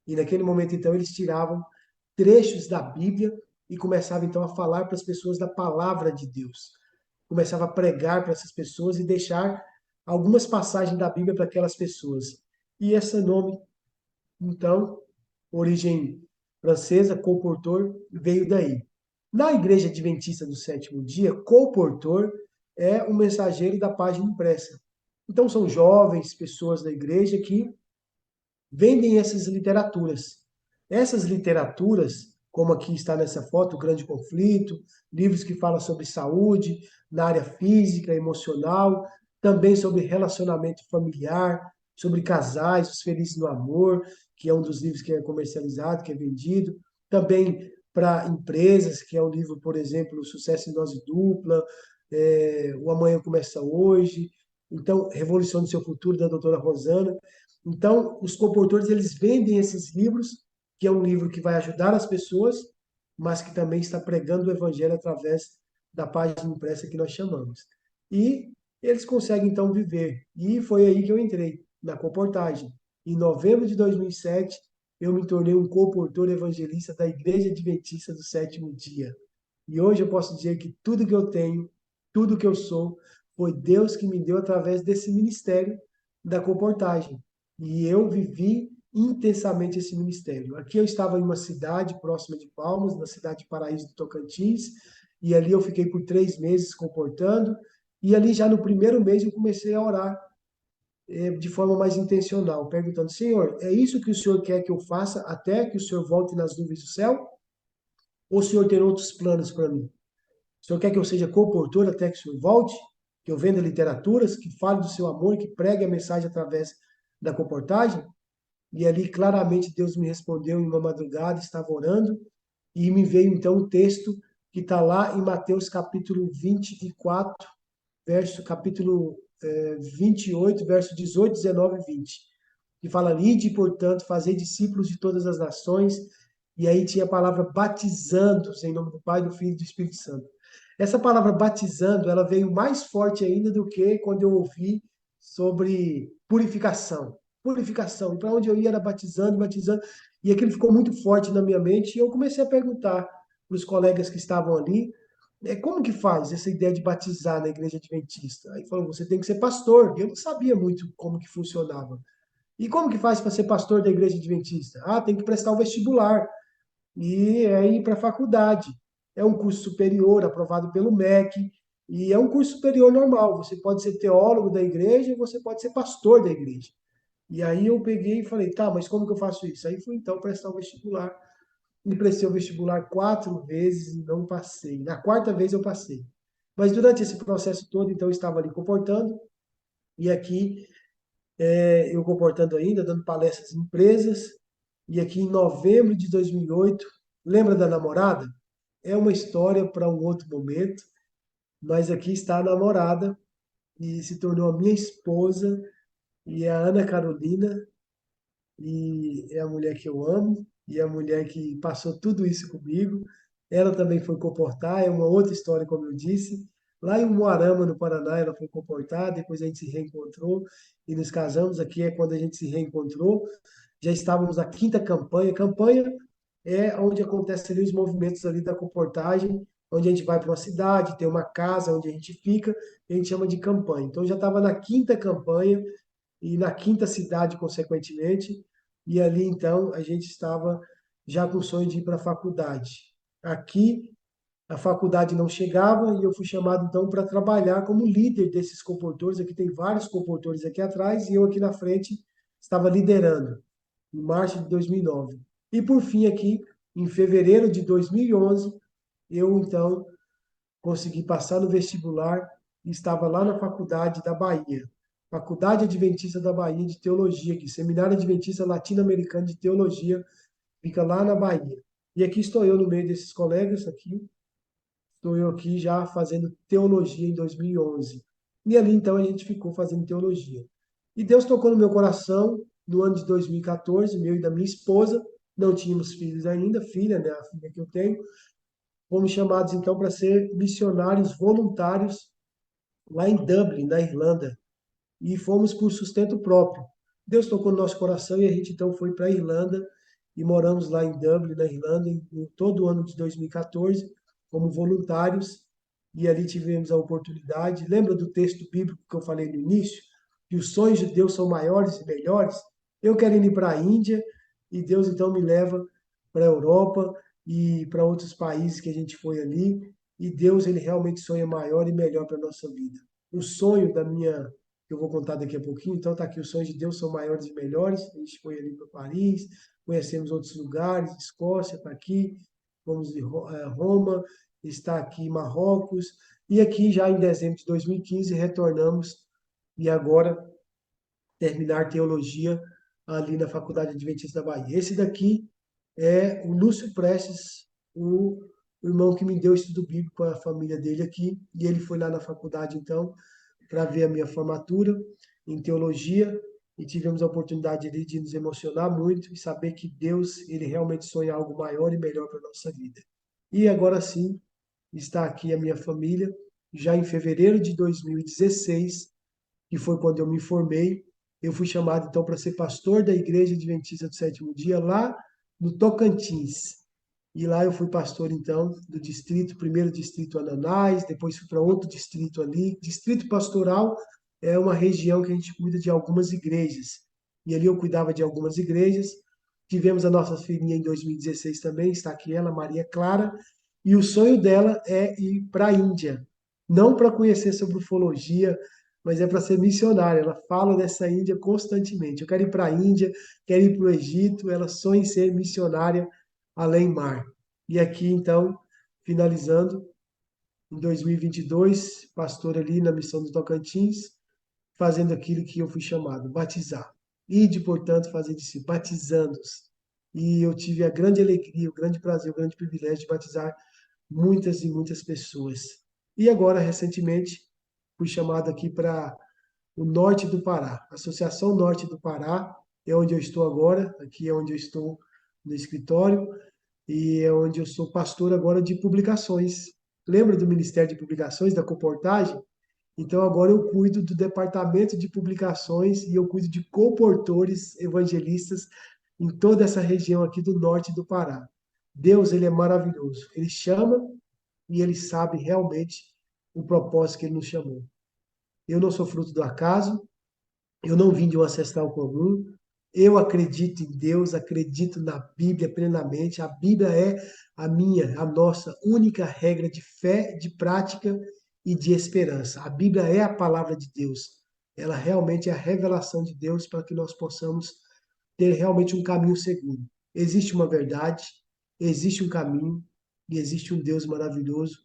E naquele momento então eles tiravam trechos da Bíblia e começavam então a falar para as pessoas da palavra de Deus. Começava a pregar para essas pessoas e deixar algumas passagens da Bíblia para aquelas pessoas. E esse nome, então, origem francesa, colportor, veio daí. Na Igreja Adventista do Sétimo Dia, colportor é o mensageiro da página impressa. Então, são jovens, pessoas da igreja que vendem essas literaturas. Essas literaturas, como aqui está nessa foto, O Grande Conflito, livros que falam sobre saúde, na área física, emocional, também sobre relacionamento familiar, sobre casais, Os Felizes no Amor, que é um dos livros que é comercializado, que é vendido, também para empresas, que é o livro, por exemplo, Sucesso em Dose Dupla, O Amanhã Começa Hoje, então, Revolução do Seu Futuro, da doutora Rosana. Então, os comportores, eles vendem esses livros, que é um livro que vai ajudar as pessoas, mas que também está pregando o evangelho através da página impressa que nós chamamos. E eles conseguem, então, viver. E foi aí que eu entrei, na comportagem. Em novembro de 2007, eu me tornei um comportor evangelista da Igreja Adventista do Sétimo Dia. E hoje eu posso dizer que tudo que eu tenho, tudo que eu sou, foi Deus que me deu através desse ministério da comportagem. E eu vivi intensamente esse ministério. Aqui eu estava em uma cidade próxima de Palmas, na cidade de Paraíso do Tocantins, e ali eu fiquei por 3 meses comportando, e ali já no primeiro mês eu comecei a orar de forma mais intencional, perguntando, Senhor, é isso que o Senhor quer que eu faça até que o Senhor volte nas nuvens do céu? Ou o Senhor tem outros planos para mim? O Senhor quer que eu seja comportor até que o Senhor volte? Que eu venda literaturas, que fale do seu amor, que pregue a mensagem através da comportagem? E ali claramente Deus me respondeu em uma madrugada, estava orando, e me veio então um texto que está lá em Mateus capítulo 24, capítulo 28, verso 18, 19 e 20, que fala, ide, portanto, fazer discípulos de todas as nações, e aí tinha a palavra batizando-os em nome do Pai, do Filho e do Espírito Santo. Essa palavra batizando, ela veio mais forte ainda do que quando eu ouvi sobre purificação. Purificação. E para onde eu ia era batizando, batizando. E aquilo ficou muito forte na minha mente. E eu comecei a perguntar para os colegas que estavam ali, como que faz essa ideia de batizar na igreja adventista? Aí falou, você tem que ser pastor. E eu não sabia muito como que funcionava. E como que faz para ser pastor da igreja adventista? Ah, tem que prestar o vestibular e é ir para a faculdade. É um curso superior, aprovado pelo MEC, E é um curso superior normal. Você pode ser teólogo da igreja, você pode ser pastor da igreja. E aí eu peguei e falei, tá, mas como que eu faço isso? Aí fui então prestar o vestibular. E prestei o vestibular 4 vezes e não passei. Na quarta vez eu passei. Mas durante esse processo todo, então, eu estava ali comportando. E aqui, eu comportando ainda, dando palestras em empresas. E aqui em novembro de 2008, lembra da namorada? É uma história para um outro momento. Mas aqui está a namorada e se tornou a minha esposa. E é a Ana Carolina. E é a mulher que eu amo, e é a mulher que passou tudo isso comigo. Ela também foi comportar, é uma outra história, como eu disse. Lá em Umuarama, no Paraná, ela foi comportar, depois a gente se reencontrou e nos casamos. Aqui é quando a gente se reencontrou. Já estávamos na quinta campanha. Campanha é onde acontecem ali os movimentos ali da comportagem, onde a gente vai para uma cidade, tem uma casa onde a gente fica, e a gente chama de campanha. Então já estava na quinta campanha, e na quinta cidade, consequentemente, e ali então a gente estava já com o sonho de ir para a faculdade. Aqui a faculdade não chegava e eu fui chamado então para trabalhar como líder desses comportores. Aqui tem vários comportores aqui atrás e eu aqui na frente estava liderando em março de 2009. E por fim aqui, em fevereiro de 2011, eu então consegui passar no vestibular e estava lá na faculdade da Bahia. Faculdade Adventista da Bahia de Teologia, aqui, Seminário Adventista Latino-Americano de Teologia, fica lá na Bahia. E aqui estou eu no meio desses colegas aqui, estou eu aqui já fazendo teologia em 2011. E ali então a gente ficou fazendo teologia. E Deus tocou no meu coração no ano de 2014, meu e da minha esposa, não tínhamos filhos ainda, filha, né, a filha que eu tenho, fomos chamados então para ser missionários voluntários lá em Dublin, na Irlanda, e fomos por sustento próprio. Deus tocou no nosso coração e a gente então foi para a Irlanda e moramos lá em Dublin, na Irlanda, em todo o ano de 2014, como voluntários, e ali tivemos a oportunidade. Lembra do texto bíblico que eu falei no início? Que os sonhos de Deus são maiores e melhores? Eu quero ir para a Índia e Deus então me leva para a Europa e para outros países que a gente foi ali, e Deus ele realmente sonha maior e melhor para a nossa vida. O sonho da minha que eu vou contar daqui a pouquinho. Então tá aqui, os sonhos de Deus são maiores e melhores. A gente foi ali para Paris, conhecemos outros lugares, Escócia está aqui, fomos de Roma, está aqui Marrocos, e aqui já em dezembro de 2015 retornamos e agora terminar teologia ali na Faculdade Adventista da Bahia. Esse daqui é o Lúcio Prestes, o irmão que me deu estudo bíblico com a família dele aqui, e ele foi lá na faculdade então para ver a minha formatura em teologia e tivemos a oportunidade ali de nos emocionar muito e saber que Deus, ele realmente sonha algo maior e melhor para a nossa vida. E agora sim, está aqui a minha família, já em fevereiro de 2016, que foi quando eu me formei, eu fui chamado então para ser pastor da Igreja Adventista do Sétimo Dia lá no Tocantins. E lá eu fui pastor, então, do distrito, primeiro distrito Ananás, depois fui para outro distrito ali. Distrito pastoral é uma região que a gente cuida de algumas igrejas. E ali eu cuidava de algumas igrejas. Tivemos a nossa filhinha em 2016 também, está aqui ela, Maria Clara. E o sonho dela é ir para a Índia. Não para conhecer sobre ufologia, mas é para ser missionária. Ela fala dessa Índia constantemente. Eu quero ir para a Índia, quero ir para o Egito. Ela sonha em ser missionária além mar. E aqui, então, finalizando, em 2022, pastor ali na missão do Tocantins, fazendo aquilo que eu fui chamado, batizar. Ide, portanto, fazer discípulos, batizando-os. E eu tive a grande alegria, o grande prazer, o grande privilégio de batizar muitas e muitas pessoas. E agora, recentemente, fui chamado aqui para o norte do Pará, Associação Norte do Pará, é onde eu estou agora, aqui é onde eu estou no escritório, e é onde eu sou pastor agora de publicações. Lembra do Ministério de Publicações, da Comportagem? Então agora eu cuido do departamento de publicações e eu cuido de comportores evangelistas em toda essa região aqui do norte do Pará. Deus, ele é maravilhoso. Ele chama e ele sabe realmente o propósito que ele nos chamou. Eu não sou fruto do acaso, eu não vim de um ancestral comum. Eu acredito em Deus, acredito na Bíblia plenamente. A Bíblia é a minha, a nossa única regra de fé, de prática e de esperança. A Bíblia é a palavra de Deus. Ela realmente é a revelação de Deus para que nós possamos ter realmente um caminho seguro. Existe uma verdade, existe um caminho, e existe um Deus maravilhoso,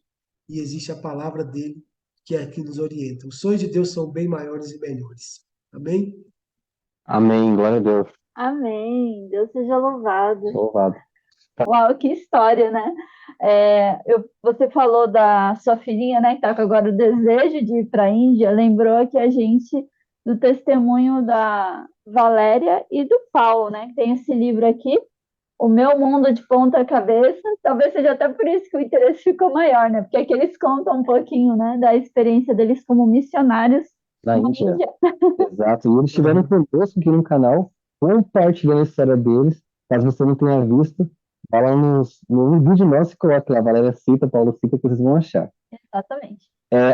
e existe a palavra dele, que é a que nos orienta. Os sonhos de Deus são bem maiores e melhores. Amém? Amém, glória a Deus. Amém. Deus seja louvado. Louvado. Uau, que história, né? Você falou da sua filhinha, né, que está com agora o desejo de ir para a Índia, lembrou que a gente, do testemunho da Valéria e do Paulo, né, que tem esse livro aqui, O Meu Mundo de Ponta Cabeça, talvez seja até por isso que o interesse ficou maior, né, porque aqui eles contam um pouquinho, né, da experiência deles como missionários Na na Índia. Índia. Exato. E eles tiveram conosco aqui no canal, compartilhando a história deles. Caso você não tenha visto, vai lá no vídeo nosso e coloque lá, Valéria cita, Paulo cita, que vocês vão achar. Exatamente.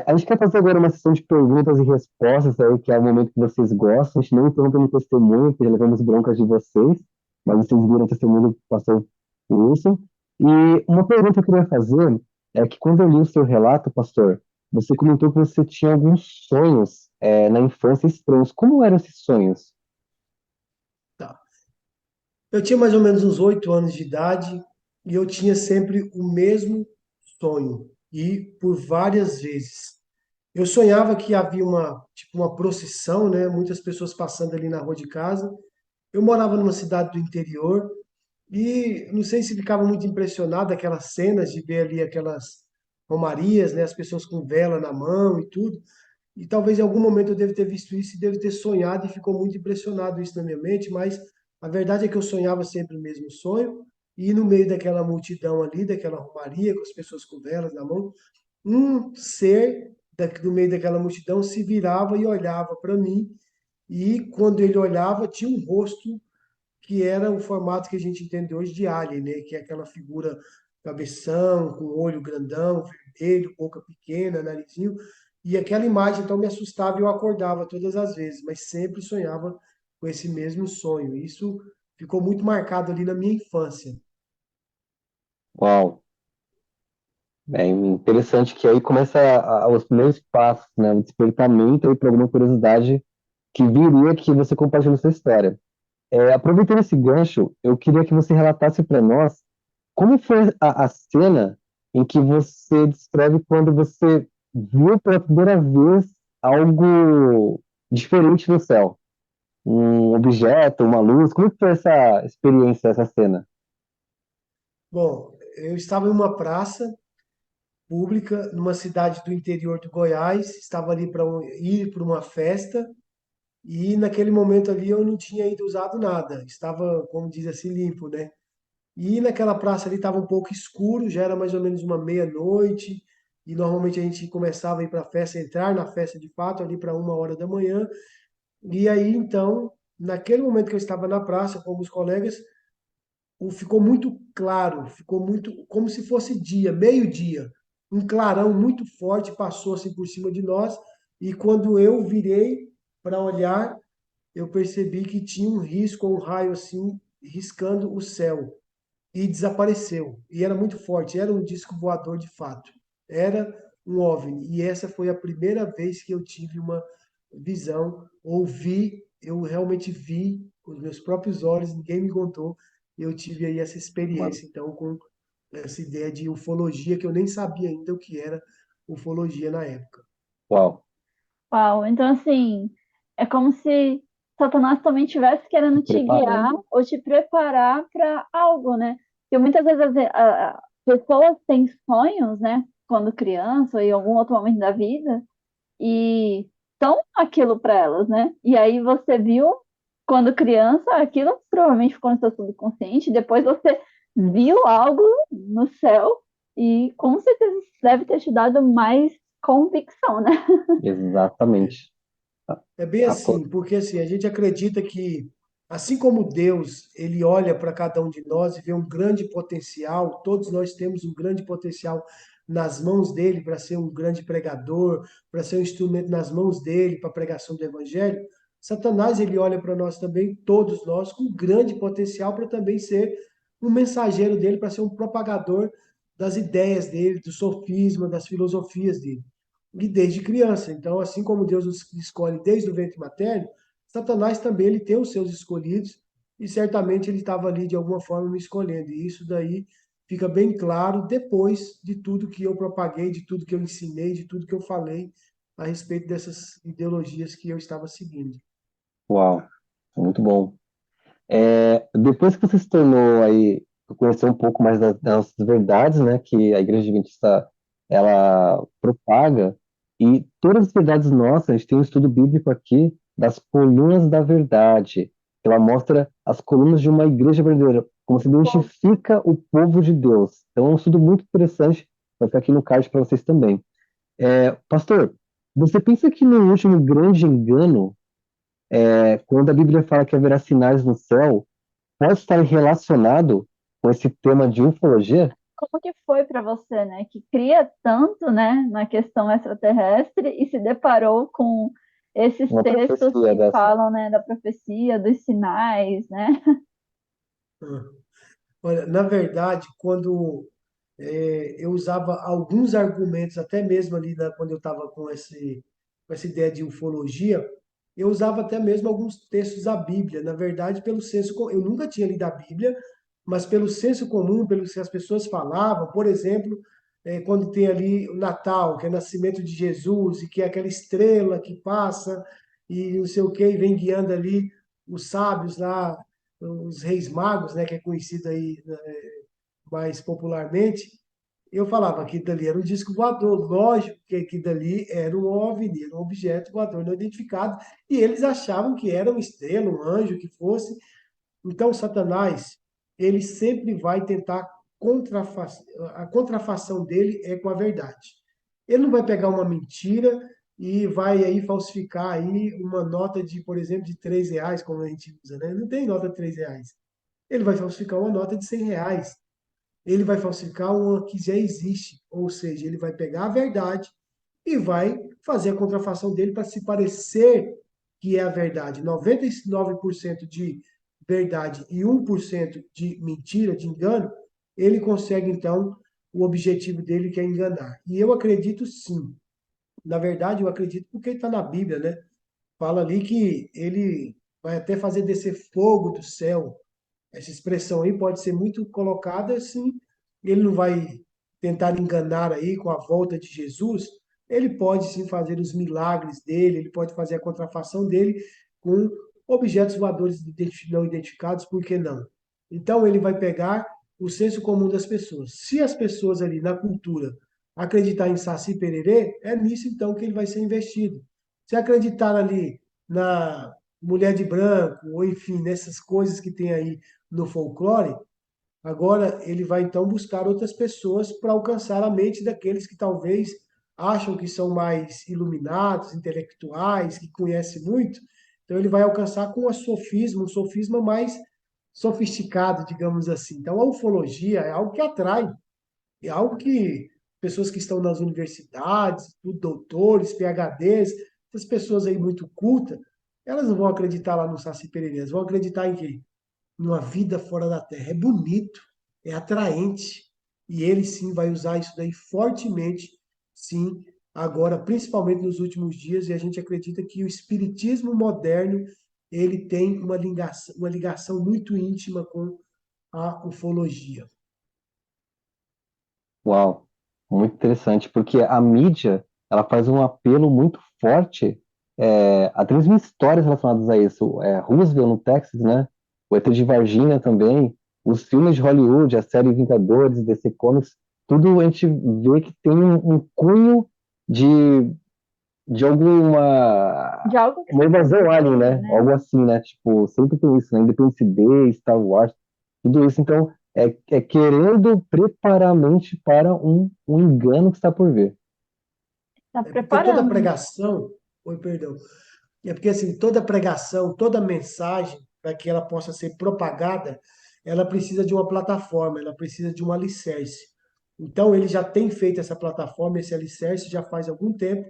A gente quer fazer agora uma sessão de perguntas e respostas, aí, que é o momento que vocês gostam. A gente não interrompe no testemunho, porque já levamos broncas de vocês, mas vocês viram o testemunho que passou por isso. E uma pergunta que eu queria fazer é que quando eu li o seu relato, pastor, você comentou que você tinha alguns sonhos na infância estranhos. Como eram esses sonhos? Tá. Eu tinha mais ou menos uns 8 anos de idade e eu tinha sempre o mesmo sonho, e por várias vezes. Eu sonhava que havia tipo uma procissão, né? Muitas pessoas passando ali na rua de casa. Eu morava numa cidade do interior e não sei se ficava muito impressionado aquelas cenas de ver ali aquelas romarias, né? As pessoas com vela na mão e tudo. E talvez em algum momento eu devo ter visto isso e devo ter sonhado e ficou muito impressionado isso na minha mente, mas a verdade é que eu sonhava sempre o mesmo sonho, e no meio daquela multidão ali, daquela romaria, com as pessoas com velas na mão, um ser do meio daquela multidão se virava e olhava para mim, e quando ele olhava, tinha um rosto que era o formato que a gente entende hoje de alien, né? Que é aquela figura cabeção, com olho grandão, vermelho, boca pequena, narizinho. E aquela imagem então me assustava e eu acordava todas as vezes, mas sempre sonhava com esse mesmo sonho. Isso ficou muito marcado ali na minha infância. Uau! É interessante que aí começa os primeiros passos, né? O despertamento aí para alguma curiosidade que viria que você compartilhou sua história. Aproveitando esse gancho, eu queria que você relatasse para nós como foi a cena em que você descreve quando você viu pela primeira vez algo diferente no céu? Um objeto, uma luz? Como que foi essa experiência, essa cena? Bom, eu estava em uma praça pública numa cidade do interior do Goiás, estava ali para ir para uma festa. E naquele momento ali eu não tinha ainda usado nada, estava, como diz assim, limpo, né? E naquela praça ali estava um pouco escuro, já era mais ou menos uma meia-noite, e normalmente a gente começava a ir para a festa, entrar na festa de fato ali para 1 hora da manhã. E aí então, naquele momento que eu estava na praça com os colegas, ficou muito claro, ficou muito como se fosse dia, meio-dia. Um clarão muito forte passou assim por cima de nós, e quando eu virei para olhar, eu percebi que tinha um risco, um raio assim, riscando o céu, e desapareceu. E era muito forte, era um disco voador de fato. Era um OVNI. E essa foi a primeira vez que eu tive uma visão, ouvi, eu realmente vi com os meus próprios olhos, ninguém me contou. Eu tive aí essa Uma- experiência, então, com essa ideia de ufologia, que eu nem sabia ainda o que era ufologia na época. Uau! Uau, então assim, é como se Satanás também estivesse querendo te guiar Preparando. ou te preparar para algo, né? Porque muitas vezes a pessoas têm sonhos, né? Quando criança ou em algum outro momento da vida, e são aquilo para elas, né? E aí você viu quando criança, aquilo provavelmente ficou no seu subconsciente, depois você viu algo no céu e com certeza deve ter te dado mais convicção, né? Exatamente. É bem assim, porque assim, a gente acredita que, assim como Deus, ele olha para cada um de nós e vê um grande potencial, todos nós temos um grande potencial nas mãos dele para ser um grande pregador, para ser um instrumento nas mãos dele para a pregação do evangelho. Satanás, ele olha para nós também, todos nós, com grande potencial para também ser um mensageiro dele, para ser um propagador das ideias dele, do sofisma, das filosofias dele. e desde criança. Então, assim como Deus nos escolhe desde o ventre materno, Satanás também ele tem os seus escolhidos e certamente ele estava ali de alguma forma me escolhendo. E isso daí fica bem claro depois de tudo que eu propaguei, de tudo que eu ensinei, de tudo que eu falei a respeito dessas ideologias que eu estava seguindo. Uau, muito bom. Depois que você se tornou aí, conheceu um pouco mais das verdades, né, que a Igreja Adventista ela propaga, e todas as verdades nossas, a gente tem um estudo bíblico aqui das colunas da verdade. Ela mostra as colunas de uma igreja verdadeira, como se identifica o povo de Deus. Então é um estudo muito interessante, vai ficar aqui no card para vocês também. Pastor, você pensa que no último grande engano, quando a Bíblia fala que haverá sinais no céu, pode estar relacionado com esse tema de ufologia? Como que foi para você, né, que cria tanto, né, na questão extraterrestre e se deparou com esses Uma textos profecia que dessa. falam, né, da profecia, dos sinais, né? Ah, olha, na verdade, quando eu usava alguns argumentos, até mesmo ali quando eu estava com essa ideia de ufologia, eu usava até mesmo alguns textos da Bíblia. Na verdade, pelo senso, eu nunca tinha lido a Bíblia, mas pelo senso comum, pelo que as pessoas falavam, por exemplo, quando tem ali o Natal, que é o nascimento de Jesus, e que é aquela estrela que passa, e não sei o que, e vem guiando ali os sábios lá, os reis magos, né, que é conhecido aí, né, mais popularmente, eu falava que dali era um disco voador. Lógico que aquilo dali era um OVNI, era um objeto voador não identificado, e eles achavam que era uma estrela, um anjo, que fosse. Então, Satanás, ele sempre vai tentar a contrafação dele é com a verdade. Ele não vai pegar uma mentira e vai aí falsificar aí uma nota de, por exemplo, de R$ 3, como a gente usa, né? Não tem nota de R$ 3. Ele vai falsificar uma nota de R$ 100. Ele vai falsificar uma que já existe, ou seja, ele vai pegar a verdade e vai fazer a contrafação dele para se parecer que é a verdade. 99% de verdade e 1% de mentira, de engano, ele consegue então o objetivo dele que é enganar. E eu acredito sim. Na verdade, eu acredito porque está na Bíblia, né? Fala ali que ele vai até fazer descer fogo do céu. Essa expressão aí pode ser muito colocada assim, ele não vai tentar enganar aí com a volta de Jesus, ele pode sim fazer os milagres dele, ele pode fazer a contrafação dele com objetos voadores não identificados, por que não? Então ele vai pegar o senso comum das pessoas. Se as pessoas ali na cultura acreditar em Saci Pererê, é nisso então que ele vai ser investido. Se acreditar ali na mulher de branco, ou enfim, nessas coisas que tem aí no folclore, agora ele vai então buscar outras pessoas para alcançar a mente daqueles que talvez acham que são mais iluminados, intelectuais, que conhecem muito. Então ele vai alcançar com um sofisma mais sofisticado, digamos assim. Então a ufologia é algo que atrai, é algo que pessoas que estão nas universidades, doutores, PhDs, essas pessoas aí muito cultas, elas não vão acreditar lá no Saci Pererê, elas vão acreditar em quê? Numa vida fora da Terra. É bonito, é atraente. E ele sim vai usar isso daí fortemente, sim, agora, principalmente nos últimos dias, e a gente acredita que o espiritismo moderno ele tem uma ligação muito íntima com a ufologia. Uau, muito interessante, porque a mídia, ela faz um apelo muito forte, até mesmo histórias relacionadas a isso. Roosevelt no Texas, né? O ET de Varginha também, os filmes de Hollywood, a série Vingadores, DC Comics, tudo a gente vê que tem um cunho de, de De algo que uma está por invasão alien, vir, né? né? Algo assim, né? Tipo, sempre tem isso, né? Independence Day, Star Wars, tudo isso. Então, é querendo preparar a mente para um engano que está por vir. Está É porque toda preparando. pregação, oi, perdão, é porque assim, toda pregação, toda mensagem, para que ela possa ser propagada, ela precisa de uma plataforma, ela precisa de um alicerce. Então, ele já tem feito essa plataforma, esse alicerce já faz algum tempo,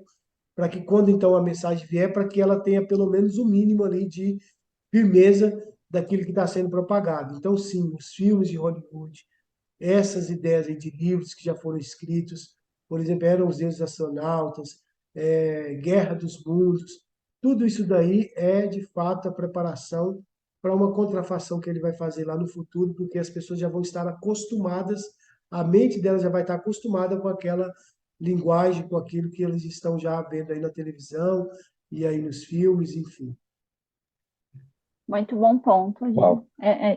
para que quando então a mensagem vier, para que ela tenha pelo menos o mínimo ali de firmeza daquilo que está sendo propagado. Então, sim, os filmes de Hollywood, essas ideias aí de livros que já foram escritos, por exemplo, Eram os Deuses Astronautas, Guerra dos Mundos. Tudo isso daí é, de fato, a preparação para uma contrafação que ele vai fazer lá no futuro, porque as pessoas já vão estar acostumadas, a mente delas já vai estar acostumada com aquela linguagem, com aquilo que eles estão já vendo aí na televisão e aí nos filmes, enfim. Muito bom ponto, Gil. Uau,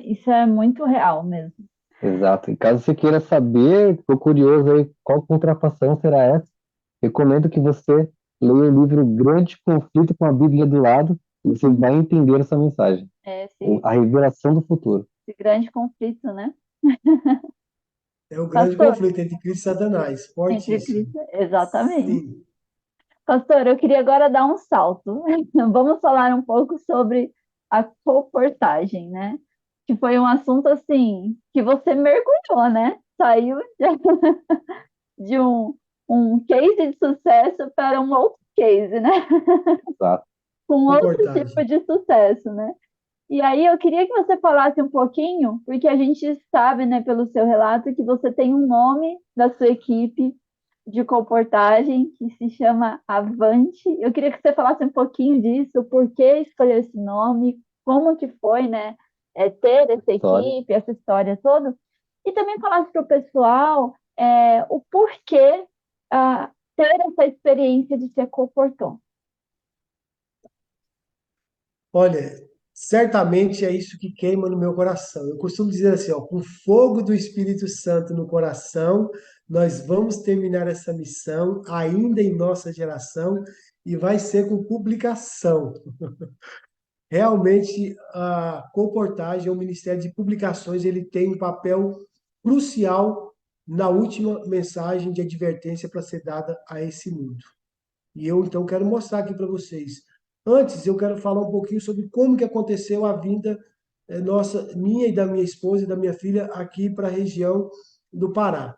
Isso é muito real mesmo. exato. E caso você queira saber, estou curioso aí, qual contrafação será essa? Recomendo que você leia o livro Grande Conflito com a Bíblia do lado, e você vai entender essa mensagem, É esse, a revelação do futuro. esse grande conflito, né? É o grande Pastor, conflito entre Cristo e Satanás, entre fortíssimo. Cristo, exatamente. Sim. Pastor, eu queria agora dar um salto. Vamos falar um pouco sobre a comportagem, né? Que foi um assunto assim que você mergulhou, né? Saiu de um case de sucesso para um outro case, né? Exato. Com outro tipo Comportagem. de sucesso, né? E aí eu queria que você falasse um pouquinho, porque a gente sabe, né, pelo seu relato, que você tem um nome da sua equipe de comportagem que se chama Avante. Eu queria que você falasse um pouquinho disso, por que escolheu esse nome, como que foi, né, ter essa História. equipe, essa história toda, e também falasse para o pessoal o porquê ter essa experiência de ser comportão. Olha, certamente é isso que queima no meu coração. Eu costumo dizer assim, ó, com fogo do Espírito Santo no coração, nós vamos terminar essa missão ainda em nossa geração e vai ser com publicação. Realmente, a Comportagem, o Ministério de Publicações, ele tem um papel crucial na última mensagem de advertência para ser dada a esse mundo. E eu então quero mostrar aqui para vocês. Antes, eu quero falar um pouquinho sobre como que aconteceu a vinda nossa, minha e da minha esposa e da minha filha aqui para a região do Pará.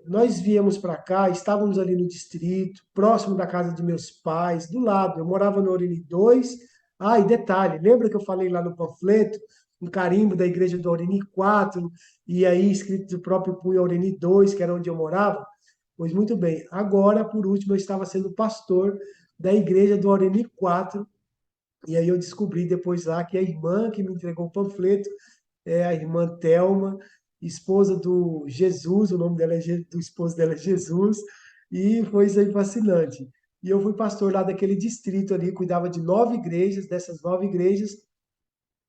Nós viemos para cá, estávamos ali no distrito, próximo da casa de meus pais, do lado. Eu morava no Aureli 2. Ah, e detalhe, lembra que eu falei lá no panfleto, um carimbo da igreja do Aureli 4, e aí escrito do próprio punho Aureli 2, que era onde eu morava? Pois muito bem, agora, por último, eu estava sendo pastor da igreja do Aureli 4, e aí eu descobri depois lá que a irmã que me entregou o panfleto é a irmã Telma, esposa do Jesus, o nome dela do esposo dela é Jesus, e foi isso aí fascinante. E eu fui pastor lá daquele distrito ali, cuidava de 9 igrejas, dessas 9 igrejas,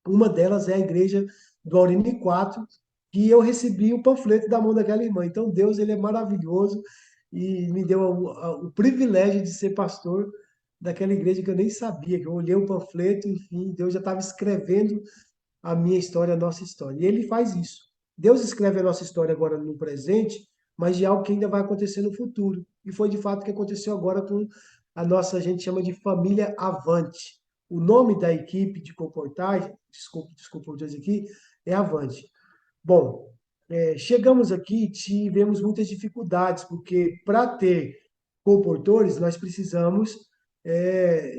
uma delas é a igreja do Aurine 4, que eu recebi o panfleto da mão daquela irmã. Então Deus, ele é maravilhoso e me deu o privilégio de ser pastor daquela igreja que eu nem sabia, que eu olhei o panfleto, enfim, Deus já estava escrevendo a minha história, a nossa história. E ele faz isso. Deus escreve a nossa história agora no presente, mas de algo que ainda vai acontecer no futuro. E foi de fato o que aconteceu agora com a nossa, a gente chama de família Avante. O nome da equipe de comportagem, desculpa eu dizer aqui, é Avante. Bom, chegamos aqui e tivemos muitas dificuldades, porque para ter comportores, nós precisamos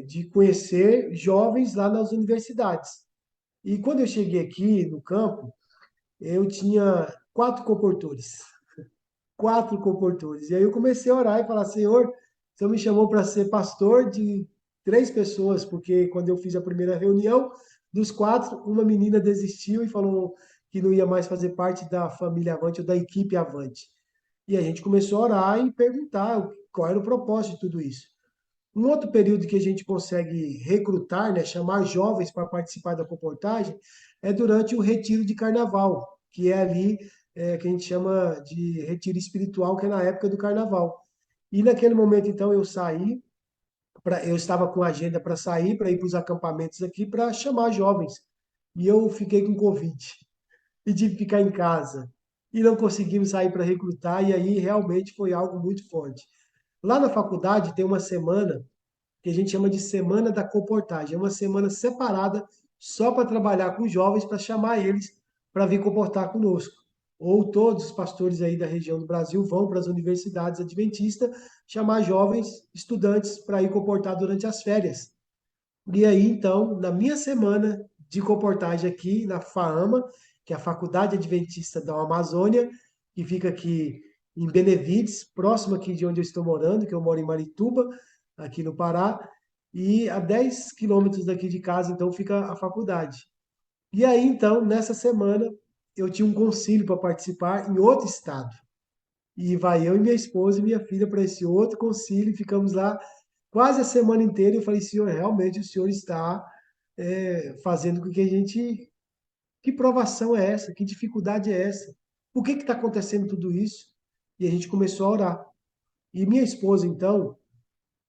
de conhecer jovens lá nas universidades. E quando eu cheguei aqui no campo, eu tinha 4 comportores. 4 comportores. E aí eu comecei a orar e falar, Senhor, o Senhor me chamou para ser pastor de 3 pessoas, porque quando eu fiz a primeira reunião, dos 4, uma menina desistiu e falou que não ia mais fazer parte da família Avante ou da equipe Avante. E a gente começou a orar e perguntar qual era o propósito de tudo isso. Um outro período que a gente consegue recrutar, né, chamar jovens para participar da comportagem, é durante o retiro de carnaval, que é ali que a gente chama de retiro espiritual, que é na época do carnaval. E naquele momento, então, eu estava com agenda para sair, para ir para os acampamentos aqui, para chamar jovens. E eu fiquei com Covid e tive que ficar em casa. E não conseguimos sair para recrutar, e aí realmente foi algo muito forte. Lá na faculdade tem uma semana que a gente chama de Semana da Comportagem. É uma semana separada só para trabalhar com jovens, para chamar eles para vir comportar conosco. Ou todos os pastores aí da região do Brasil vão para as universidades adventistas chamar jovens estudantes para ir comportar durante as férias. E aí, então, na minha semana de comportagem aqui na FAAMA, que é a Faculdade Adventista da Amazônia, que fica aqui em Benevides, próximo aqui de onde eu estou morando, que eu moro em Marituba, aqui no Pará, e a 10 quilômetros daqui de casa, então, fica a faculdade. E aí, então, nessa semana, eu tinha um concílio para participar em outro estado. E vai eu e minha esposa e minha filha para esse outro concílio, e ficamos lá quase a semana inteira. E eu falei, Senhor, realmente o Senhor está fazendo com que a gente. Que provação é essa? Que dificuldade é essa? Por que está acontecendo tudo isso? E a gente começou a orar. E minha esposa, então,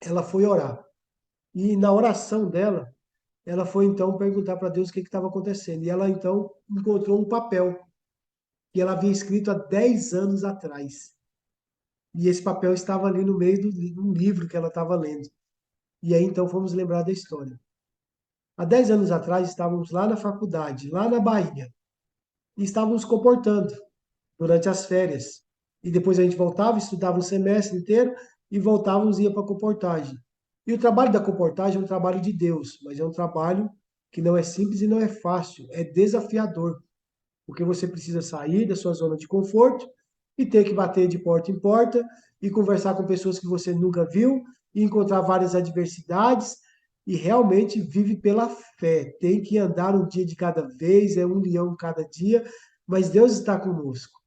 ela foi orar. E na oração dela, ela foi então perguntar para Deus o que estava acontecendo. E ela então encontrou um papel que ela havia escrito há 10 anos atrás. E esse papel estava ali no meio de um livro que ela estava lendo. E aí então fomos lembrar da história. Há 10 anos atrás estávamos lá na faculdade, lá na Bahia, e estávamos comportando durante as férias. E depois a gente voltava, estudava um semestre inteiro e voltávamos e ia para a comportagem. E o trabalho da comportagem é um trabalho de Deus, mas é um trabalho que não é simples e não é fácil, é desafiador, porque você precisa sair da sua zona de conforto e ter que bater de porta em porta e conversar com pessoas que você nunca viu e encontrar várias adversidades e realmente vive pela fé. Tem que andar um dia de cada vez, é um leão cada dia, mas Deus está conosco.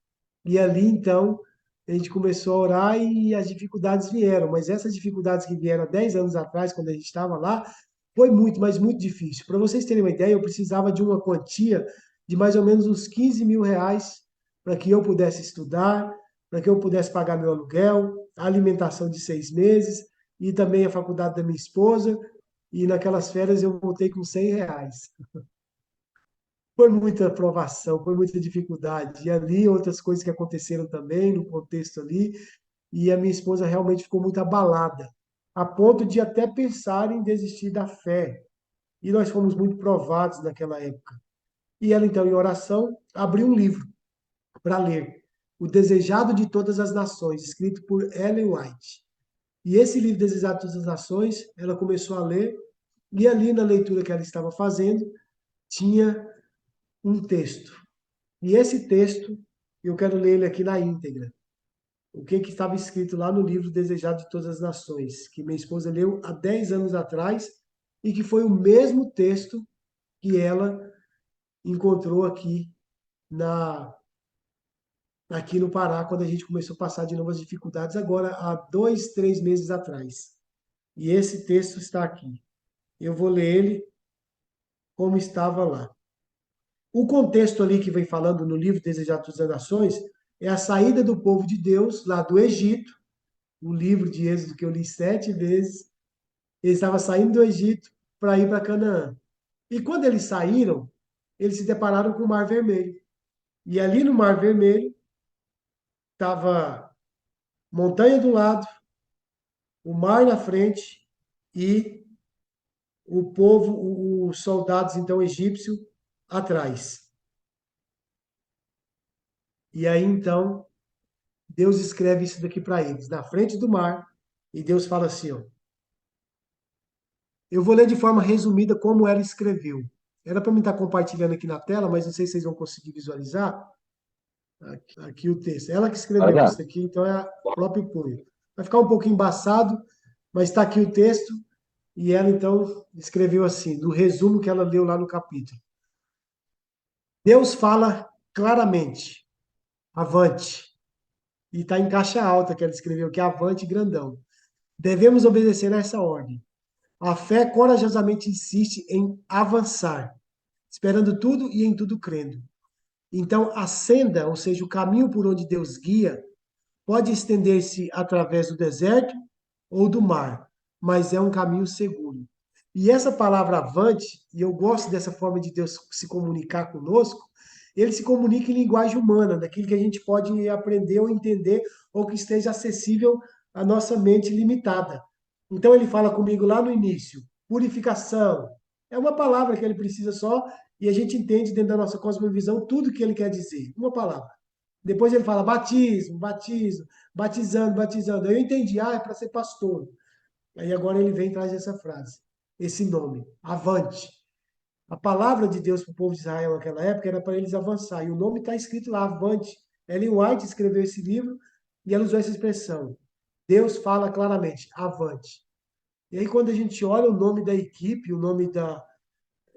E ali, então, a gente começou a orar e as dificuldades vieram. Mas essas dificuldades que vieram há 10 anos atrás, quando a gente estava lá, foi muito, mas muito difícil. Para vocês terem uma ideia, eu precisava de uma quantia de mais ou menos uns 15 mil reais para que eu pudesse estudar, para que eu pudesse pagar meu aluguel, a alimentação de 6 meses e também a faculdade da minha esposa. E naquelas férias eu voltei com 100 reais. Foi muita provação, foi muita dificuldade. E ali outras coisas que aconteceram também no contexto ali, e a minha esposa realmente ficou muito abalada, a ponto de até pensar em desistir da fé. E nós fomos muito provados naquela época. E ela então, em oração, abriu um livro para ler, O Desejado de Todas as Nações, escrito por Ellen White. E esse livro, Desejado de Todas as Nações, ela começou a ler, e ali na leitura que ela estava fazendo, tinha um texto. E esse texto, eu quero ler ele aqui na íntegra. O que estava escrito lá no livro Desejado de Todas as Nações, que minha esposa leu há 10 anos atrás e que foi o mesmo texto que ela encontrou na aqui no Pará, quando a gente começou a passar de novas dificuldades, agora há 2, 3 meses atrás. E esse texto está aqui. Eu vou ler ele como estava lá. O contexto ali que vem falando no livro Desejado de Todas as Nações é a saída do povo de Deus lá do Egito, o livro de Êxodo que eu li 7 vezes. Eles estavam saindo do Egito para ir para Canaã. E quando eles saíram, eles se depararam com o Mar Vermelho. E ali no Mar Vermelho estava montanha do lado, o mar na frente e o povo, os soldados então egípcios atrás. E aí então Deus escreve isso daqui para eles, na frente do mar, e Deus fala assim, ó. Eu vou ler de forma resumida como ela escreveu. Era para mim estar compartilhando aqui na tela, mas não sei se vocês vão conseguir visualizar. Aqui o texto. Ela que escreveu Olha, isso aqui, então é o próprio punho. Vai ficar um pouquinho embaçado, mas está aqui o texto. E ela então escreveu assim, no resumo que ela leu lá no capítulo. Deus fala claramente, avante. E está em caixa alta que ela escreveu, que é avante grandão. Devemos obedecer a essa ordem. A fé corajosamente insiste em avançar, esperando tudo e em tudo crendo. Então, a senda, ou seja, o caminho por onde Deus guia, pode estender-se através do deserto ou do mar, mas é um caminho seguro. E essa palavra avante, e eu gosto dessa forma de Deus se comunicar conosco, ele se comunica em linguagem humana, daquilo que a gente pode aprender ou entender, ou que esteja acessível à nossa mente limitada. Então ele fala comigo lá no início, purificação. É uma palavra que ele precisa só, e a gente entende dentro da nossa cosmovisão tudo que ele quer dizer. Uma palavra. Depois ele fala batismo, batismo, batizando, batizando. Aí eu entendi, é para ser pastor. Aí agora ele vem e traz essa frase, esse nome, avante. A palavra de Deus para o povo de Israel naquela época era para eles avançar. E o nome está escrito lá, avante. Ellen White escreveu esse livro e ela usou essa expressão. Deus fala claramente, avante. E aí, quando a gente olha o nome da equipe, o nome da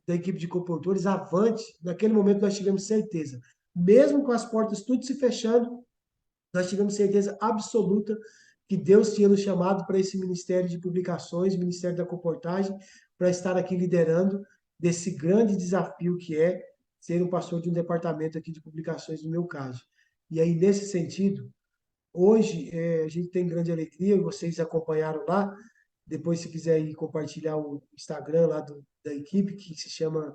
equipe de compositores, avante, naquele momento nós tivemos certeza. Mesmo com as portas tudo se fechando, nós tivemos certeza absoluta que Deus tinha nos chamado para esse ministério de publicações, ministério da comportagem, para estar aqui liderando desse grande desafio que é ser um pastor de um departamento aqui de publicações, no meu caso. E aí, nesse sentido, hoje a gente tem grande alegria, e vocês acompanharam lá, depois se quiser ir compartilhar o Instagram lá da equipe, que se chama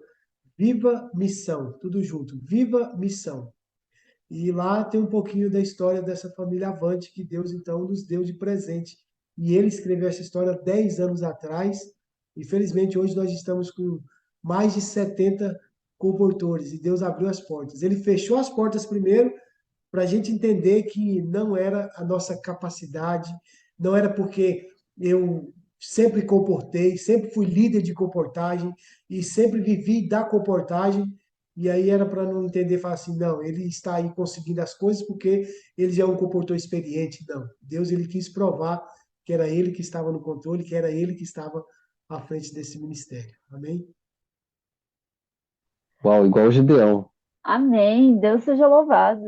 Viva Missão, tudo junto, Viva Missão. E lá tem um pouquinho da história dessa família Avante que Deus então nos deu de presente. E ele escreveu essa história 10 anos atrás. Infelizmente, hoje nós estamos com mais de 70 comportores e Deus abriu as portas. Ele fechou as portas primeiro para a gente entender que não era a nossa capacidade, não era porque eu sempre comportei, sempre fui líder de comportagem e sempre vivi da comportagem, e aí era para não entender, falar assim, não, ele está aí conseguindo as coisas porque ele já é um comportor experiente. Não, Deus ele quis provar que era ele que estava no controle, que era ele que estava à frente desse ministério. Amém? Uau, igual o Gideão. Amém. Deus seja louvado.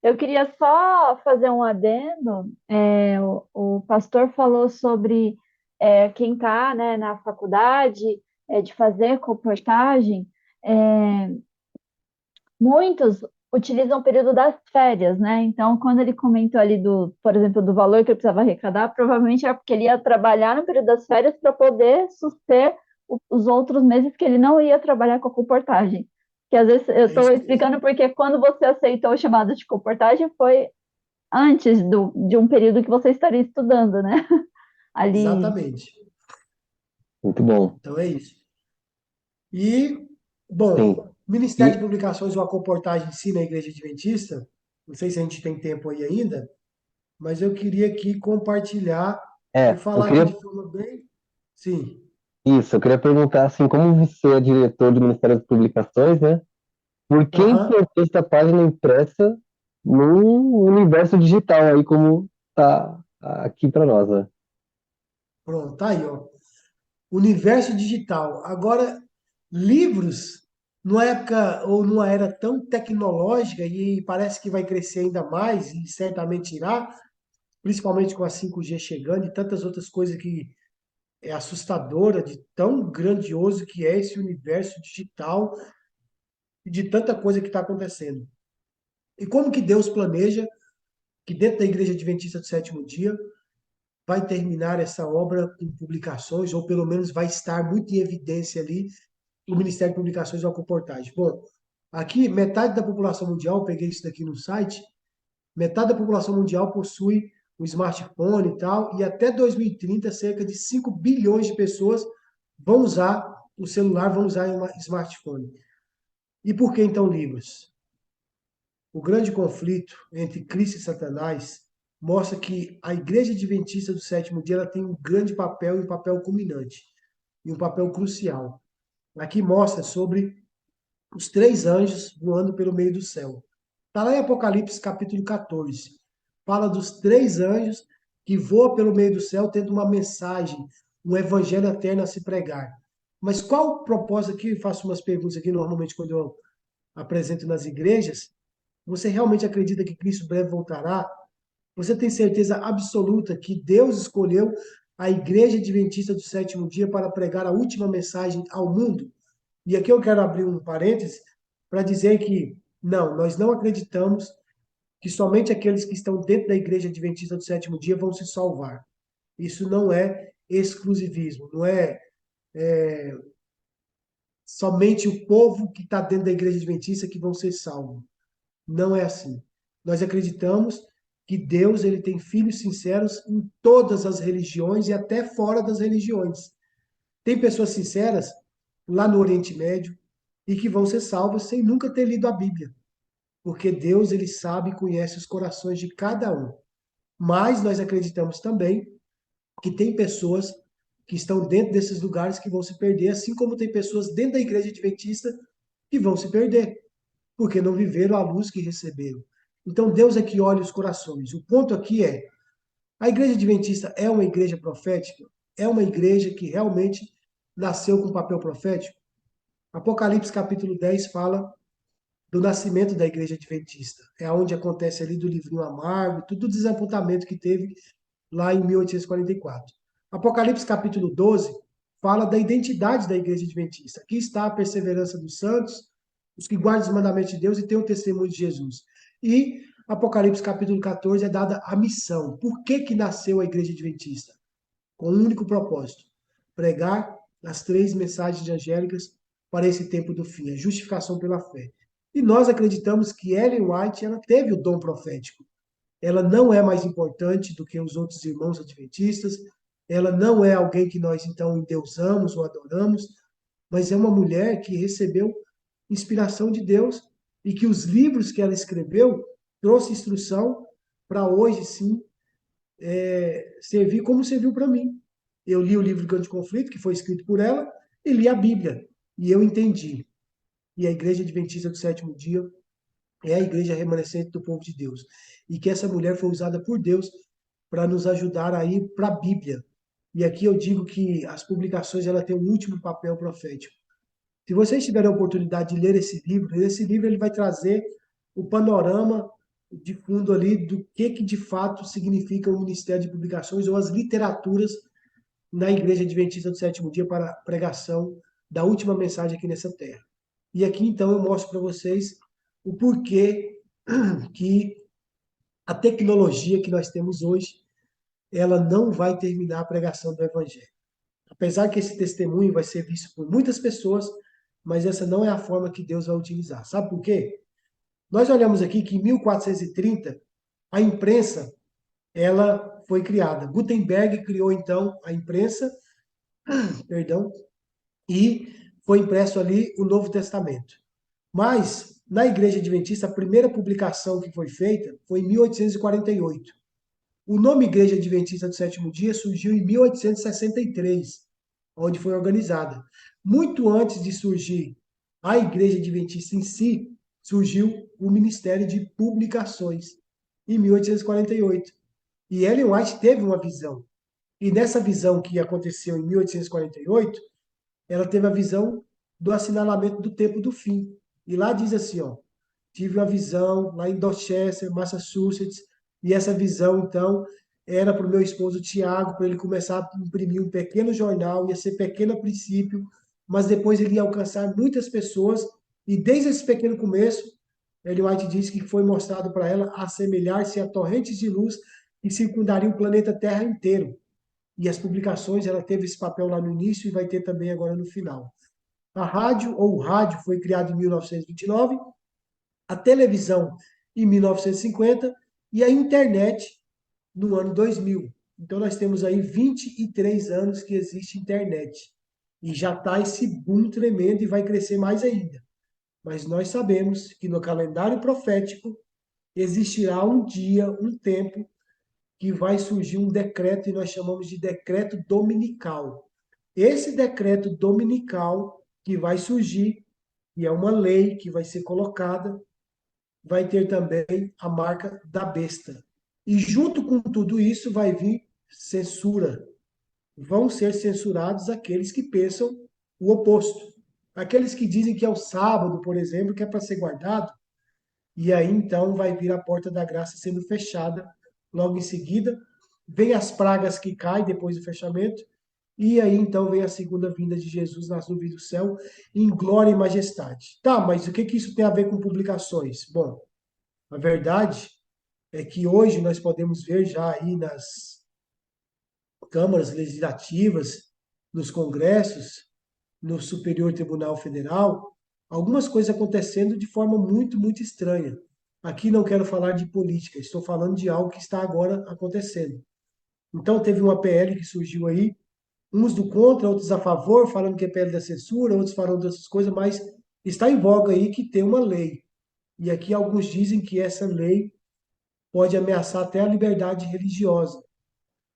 Eu queria só fazer um adendo. O pastor falou sobre quem está, né, na faculdade de fazer comportagem. É, muitos utilizam o período das férias, né? Então, quando ele comentou ali por exemplo, do valor que ele precisava arrecadar, provavelmente era porque ele ia trabalhar no período das férias para poder suster os outros meses que ele não ia trabalhar com a comportagem. Que às vezes eu É estou isso mesmo. explicando porque quando você aceitou o chamado de comportagem foi antes de um período que você estaria estudando, né? Ali. Exatamente. Muito bom. Então é isso. E, bom, Sim. Ministério de E Publicações ou a comportagem em si na Igreja Adventista, não sei se a gente tem tempo aí ainda, mas eu queria aqui compartilhar e eu falar aqui queria de forma bem. Sim. isso, eu queria perguntar assim, como você é diretor do Ministério das Publicações, né? Por que a Aham. importância da página impressa no universo digital aí, como tá aqui para nós, né? Pronto, tá aí, ó. Universo digital. Agora, livros, numa época ou numa era tão tecnológica, e parece que vai crescer ainda mais, e certamente irá, principalmente com a 5G chegando e tantas outras coisas que é assustadora de tão grandioso que é esse universo digital e de tanta coisa que está acontecendo. E como que Deus planeja que dentro da Igreja Adventista do Sétimo Dia vai terminar essa obra com publicações, ou pelo menos vai estar muito em evidência ali o Ministério de Publicações ou a comportagem. Bom, aqui metade da população mundial, peguei isso daqui no site, metade da população mundial possui um smartphone e tal, e até 2030 cerca de 5 bilhões de pessoas vão usar o celular, vão usar um smartphone. E por que então livros? O grande conflito entre Cristo e Satanás mostra que a Igreja Adventista do Sétimo Dia ela tem um grande papel e um papel culminante, e um papel crucial. Aqui mostra sobre os três anjos voando pelo meio do céu. Está lá em Apocalipse capítulo 14. Fala dos três anjos que voam pelo meio do céu tendo uma mensagem, um evangelho eterno a se pregar. Mas qual o propósito aqui? Eu faço umas perguntas aqui normalmente quando eu apresento nas igrejas. Você realmente acredita que Cristo breve voltará? Você tem certeza absoluta que Deus escolheu a Igreja Adventista do Sétimo Dia para pregar a última mensagem ao mundo? E aqui eu quero abrir um parêntese para dizer que não, nós não acreditamos que somente aqueles que estão dentro da Igreja Adventista do Sétimo Dia vão se salvar. Isso não é exclusivismo, não é somente o povo que está dentro da Igreja Adventista que vão ser salvos. Não é assim. Nós acreditamos que Deus ele tem filhos sinceros em todas as religiões e até fora das religiões. Tem pessoas sinceras lá no Oriente Médio e que vão ser salvas sem nunca ter lido a Bíblia, porque Deus ele sabe e conhece os corações de cada um. Mas nós acreditamos também que tem pessoas que estão dentro desses lugares que vão se perder, assim como tem pessoas dentro da igreja adventista que vão se perder, porque não viveram a luz que receberam. Então, Deus é que olha os corações. O ponto aqui é, a igreja adventista é uma igreja profética? É uma igreja que realmente nasceu com papel profético? Apocalipse capítulo 10 fala do nascimento da igreja adventista. É onde acontece ali do livrinho amargo, tudo o desapontamento que teve lá em 1844. Apocalipse capítulo 12 fala da identidade da igreja adventista. Aqui está a perseverança dos santos, os que guardam os mandamentos de Deus e têm o testemunho de Jesus. E Apocalipse capítulo 14 é dada a missão. Por que que nasceu a igreja adventista? Com um único propósito: pregar as 3 mensagens angélicas para esse tempo do fim, a justificação pela fé. E nós acreditamos que Ellen White ela teve o dom profético. Ela não é mais importante do que os outros irmãos adventistas, ela não é alguém que nós então endeusamos ou adoramos, mas é uma mulher que recebeu inspiração de Deus e que os livros que ela escreveu trouxe instrução para hoje sim servir como serviu para mim. Eu li o livro Grande Conflito, que foi escrito por ela, e li a Bíblia, e eu entendi. E a Igreja Adventista do Sétimo Dia é a igreja remanescente do povo de Deus. E que essa mulher foi usada por Deus para nos ajudar a ir para a Bíblia. E aqui eu digo que as publicações ela tem um último papel profético. Se vocês tiverem a oportunidade de ler esse livro ele vai trazer o panorama de fundo ali do que de fato significa o Ministério de Publicações ou as literaturas na Igreja Adventista do Sétimo Dia para a pregação da última mensagem aqui nessa terra. E aqui então eu mostro para vocês o porquê que a tecnologia que nós temos hoje, ela não vai terminar a pregação do Evangelho. Apesar que esse testemunho vai ser visto por muitas pessoas, mas essa não é a forma que Deus vai utilizar. Sabe por quê? Nós olhamos aqui que em 1430 a imprensa ela foi criada. Gutenberg criou então a imprensa, perdão, e foi impresso ali o Novo Testamento. Mas na Igreja Adventista a primeira publicação que foi feita foi em 1848. O nome Igreja Adventista do Sétimo Dia surgiu em 1863, onde foi organizada. Muito antes de surgir a Igreja Adventista em si, surgiu o Ministério de Publicações, em 1848. E Ellen White teve uma visão. E nessa visão que aconteceu em 1848, ela teve a visão do assinalamento do tempo do fim. E lá diz assim, ó, tive uma visão lá em Dorchester, Massachusetts, e essa visão, então, era para o meu esposo Tiago, para ele começar a imprimir um pequeno jornal, ia ser pequeno a princípio, mas depois ele ia alcançar muitas pessoas, e desde esse pequeno começo, Ellen White disse que foi mostrado para ela assemelhar-se a torrentes de luz que circundariam o planeta Terra inteiro. E as publicações, ela teve esse papel lá no início e vai ter também agora no final. A rádio, ou o rádio, foi criado em 1929, a televisão em 1950 e a internet no ano 2000. Então nós temos aí 23 anos que existe internet. E já está esse boom tremendo e vai crescer mais ainda. Mas nós sabemos que no calendário profético existirá um dia, um tempo, que vai surgir um decreto e nós chamamos de decreto dominical. Esse decreto dominical que vai surgir, e é uma lei que vai ser colocada, vai ter também a marca da besta. E junto com tudo isso vai vir censura. Vão ser censurados aqueles que pensam o oposto. Aqueles que dizem que é o sábado, por exemplo, que é para ser guardado, e aí então vai vir a porta da graça sendo fechada logo em seguida. Vem as pragas que caem depois do fechamento, e aí então vem a segunda vinda de Jesus nas nuvens do céu, em glória e majestade. Tá, mas o que que isso tem a ver com publicações? Bom, a verdade é que hoje nós podemos ver já aí nas câmaras legislativas, nos congressos, no Superior Tribunal Federal, algumas coisas acontecendo de forma muito, muito estranha. Aqui não quero falar de política, estou falando de algo que está agora acontecendo. Então teve uma PL que surgiu aí, uns do contra, outros a favor, falando que é PL da censura, outros falando dessas coisas, mas está em voga aí que tem uma lei. E aqui alguns dizem que essa lei pode ameaçar até a liberdade religiosa,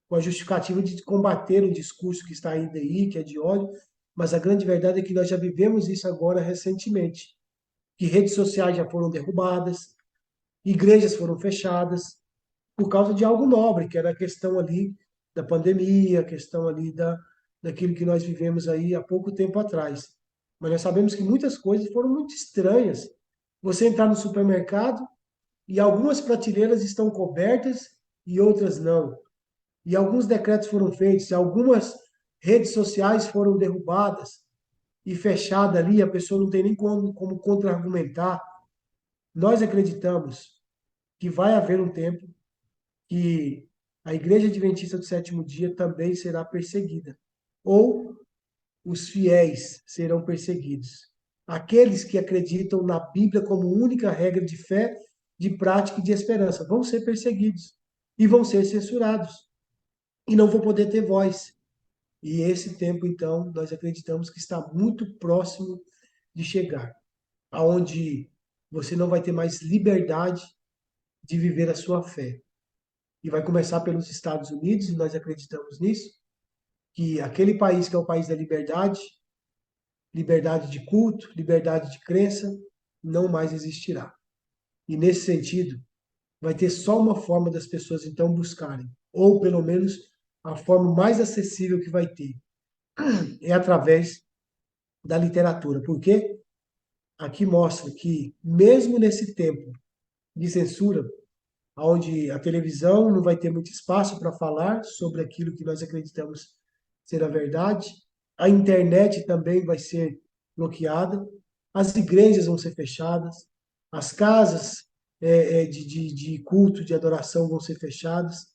com a justificativa de combater o discurso que está ainda aí, que é de ódio, mas a grande verdade é que nós já vivemos isso agora recentemente, que redes sociais já foram derrubadas, igrejas foram fechadas por causa de algo nobre, que era a questão ali da pandemia, a questão ali daquilo que nós vivemos aí há pouco tempo atrás. Mas nós sabemos que muitas coisas foram muito estranhas. Você entrar no supermercado e algumas prateleiras estão cobertas e outras não. E alguns decretos foram feitos, e algumas redes sociais foram derrubadas e fechada ali, a pessoa não tem nem como contra-argumentar. Nós acreditamos que vai haver um tempo que a Igreja Adventista do Sétimo Dia também será perseguida, ou os fiéis serão perseguidos. Aqueles que acreditam na Bíblia como única regra de fé, de prática e de esperança vão ser perseguidos e vão ser censurados e não vão poder ter voz. E esse tempo, então, nós acreditamos que está muito próximo de chegar, aonde você não vai ter mais liberdade de viver a sua fé. E vai começar pelos Estados Unidos, e nós acreditamos nisso, que aquele país que é o país da liberdade, liberdade de culto, liberdade de crença, não mais existirá. E nesse sentido, vai ter só uma forma das pessoas então buscarem, ou pelo menos a forma mais acessível que vai ter, é através da literatura. Porque aqui mostra que mesmo nesse tempo de censura, onde a televisão não vai ter muito espaço para falar sobre aquilo que nós acreditamos ser a verdade, a internet também vai ser bloqueada, as igrejas vão ser fechadas, as casas de culto, de adoração vão ser fechadas,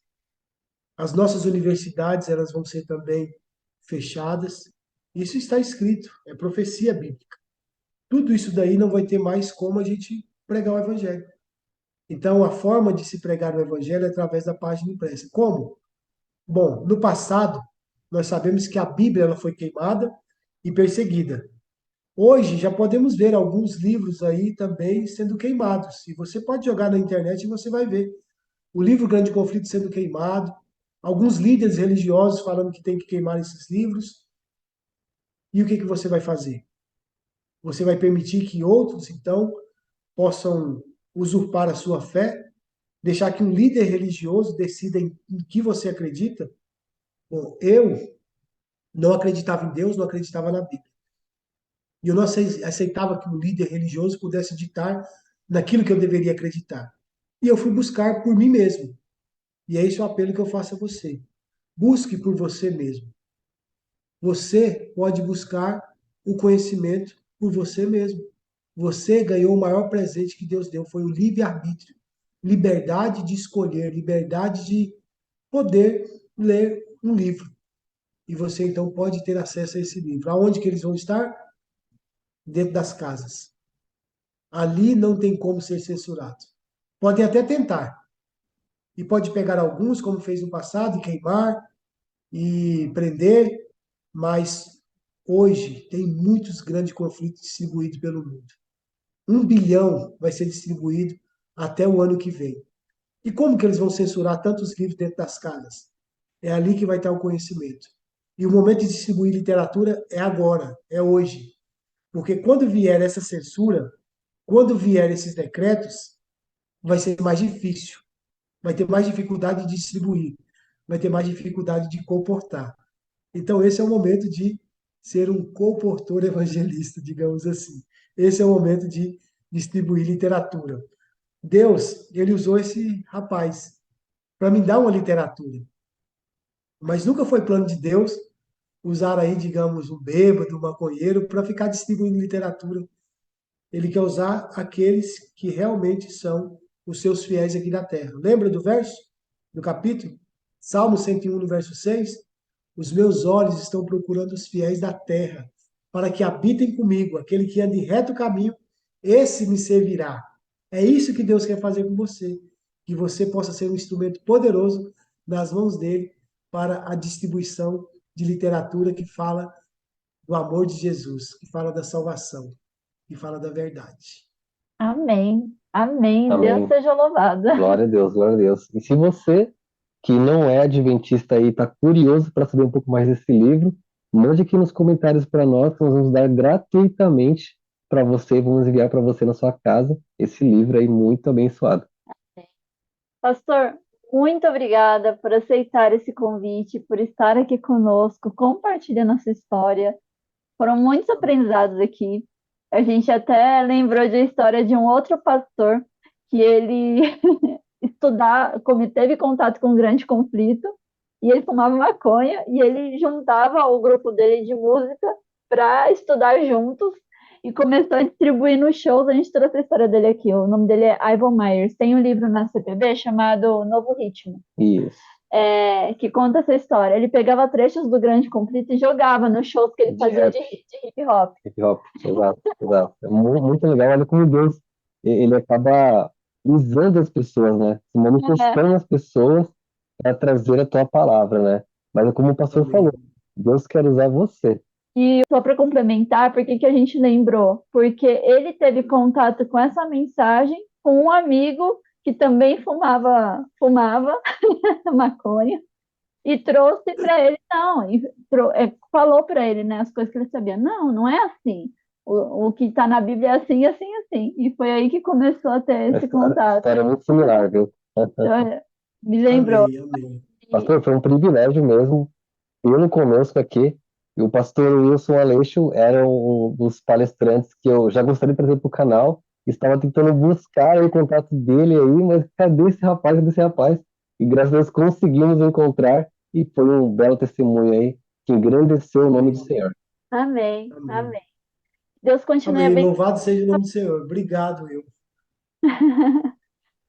as nossas universidades elas vão ser também fechadas. Isso está escrito, é profecia bíblica. Tudo isso daí não vai ter mais como a gente pregar o evangelho. Então, a forma de se pregar o evangelho é através da página impressa. Como? Bom, no passado, nós sabemos que a Bíblia ela foi queimada e perseguida. Hoje, já podemos ver alguns livros aí também sendo queimados. E você pode jogar na internet e você vai ver. O livro Grande Conflito sendo queimado, alguns líderes religiosos falando que tem que queimar esses livros. E o que que você vai fazer? Você vai permitir que outros, então, possam usurpar a sua fé? Deixar que um líder religioso decida em que você acredita? Bom, eu não acreditava em Deus, não acreditava na Bíblia. E eu não aceitava que um líder religioso pudesse ditar naquilo que eu deveria acreditar. E eu fui buscar por mim mesmo. E é esse o apelo que eu faço a você. Busque por você mesmo. Você pode buscar o conhecimento por você mesmo. Você ganhou o maior presente que Deus deu, foi o livre-arbítrio. Liberdade de escolher, liberdade de poder ler um livro. E você então pode ter acesso a esse livro. Aonde que eles vão estar? Dentro das casas. Ali não tem como ser censurado. Podem até tentar. E pode pegar alguns, como fez no passado, e queimar e prender, mas hoje tem muitos grandes conflitos distribuídos pelo mundo. 1 bilhão vai ser distribuído até o ano que vem. E como que eles vão censurar tantos livros dentro das casas? É ali que vai estar o conhecimento. E o momento de distribuir literatura é agora, é hoje. Porque quando vier essa censura, quando vier esses decretos, vai ser mais difícil. Vai ter mais dificuldade de distribuir. Vai ter mais dificuldade de comportar. Então, esse é o momento de ser um comportor evangelista, digamos assim. Esse é o momento de distribuir literatura. Deus, ele usou esse rapaz para me dar uma literatura. Mas nunca foi plano de Deus usar aí, digamos, um bêbado, um maconheiro, para ficar distribuindo literatura. Ele quer usar aqueles que realmente são os seus fiéis aqui na terra. Lembra do verso? Do capítulo? Salmo 101, no verso 6. Os meus olhos estão procurando os fiéis da terra, para que habitem comigo. Aquele que anda em reto caminho, esse me servirá. É isso que Deus quer fazer com você. Que você possa ser um instrumento poderoso nas mãos dele para a distribuição de literatura que fala do amor de Jesus, que fala da salvação, que fala da verdade. Amém. Amém. Deus Amém. seja louvado. Glória a Deus, glória a Deus. E se você que não é adventista aí está curioso para saber um pouco mais desse livro, mande aqui nos comentários para nós, que nós vamos dar gratuitamente para você, vamos enviar para você na sua casa esse livro aí muito abençoado. Pastor, muito obrigada por aceitar esse convite, por estar aqui conosco, compartilhando a sua história. Foram muitos aprendizados aqui. A gente até lembrou de a história de um outro pastor que ele teve contato com um grande conflito e ele fumava maconha e ele juntava o grupo dele de música para estudar juntos e começou a distribuir nos shows. A gente trouxe a história dele aqui. O nome dele é Ivan Myers. Tem um livro na CPB chamado Novo Ritmo, Isso, que conta essa história. Ele pegava trechos do Grande Conflito e jogava nos shows que ele de fazia rap, de hip hop. hip hop, exato, exato. É muito legal, olha como Deus, ele acaba usando as pessoas, né? Se É, manifestando as pessoas para trazer a tua palavra, né? Mas é como o pastor falou, Amém. Deus quer usar você. e só para complementar, por que que a gente lembrou? Porque ele teve contato com essa mensagem com um amigo que também fumava maconha e trouxe para ele, não, falou para ele, né, as coisas que ele sabia. Não, não é assim. O que está na Bíblia é assim, assim, assim. E foi aí que começou a ter A esse história contato. é muito similar, viu? Então, me lembrou. Amém. Amém. E, Pastor, foi um privilégio mesmo tê-lo conosco aqui. E o pastor Wilson Aleixo era um dos palestrantes que eu já gostaria de trazer para o canal. Estava tentando buscar o contato dele aí, mas cadê esse rapaz? Cadê esse rapaz? E graças a Deus conseguimos encontrar e foi um belo testemunho aí que engrandeceu o nome do Amém. Senhor. amém, Amém. amém. Deus continue Amém. abençoando. Louvado seja o nome do Senhor. Obrigado, eu.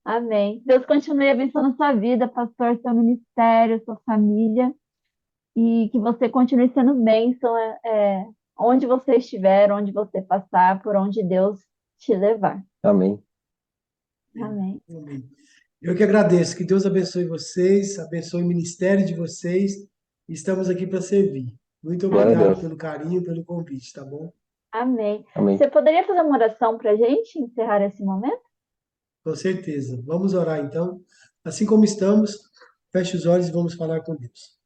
Amém. Deus continue abençoando a sua vida, pastor, seu ministério, sua família. E que você continue sendo bênção onde você estiver, onde você passar, por onde Deus te levar. Amém. Amém. Amém. Amém. Eu que agradeço. Que Deus abençoe vocês, abençoe o ministério de vocês. Estamos aqui para servir. Muito Glória a obrigado Deus. pelo carinho, pelo convite, tá bom? Amém. Amém. Você poderia fazer uma oração para a gente encerrar esse momento? Com certeza. Vamos orar então. Assim como estamos, feche os olhos e vamos falar com Deus.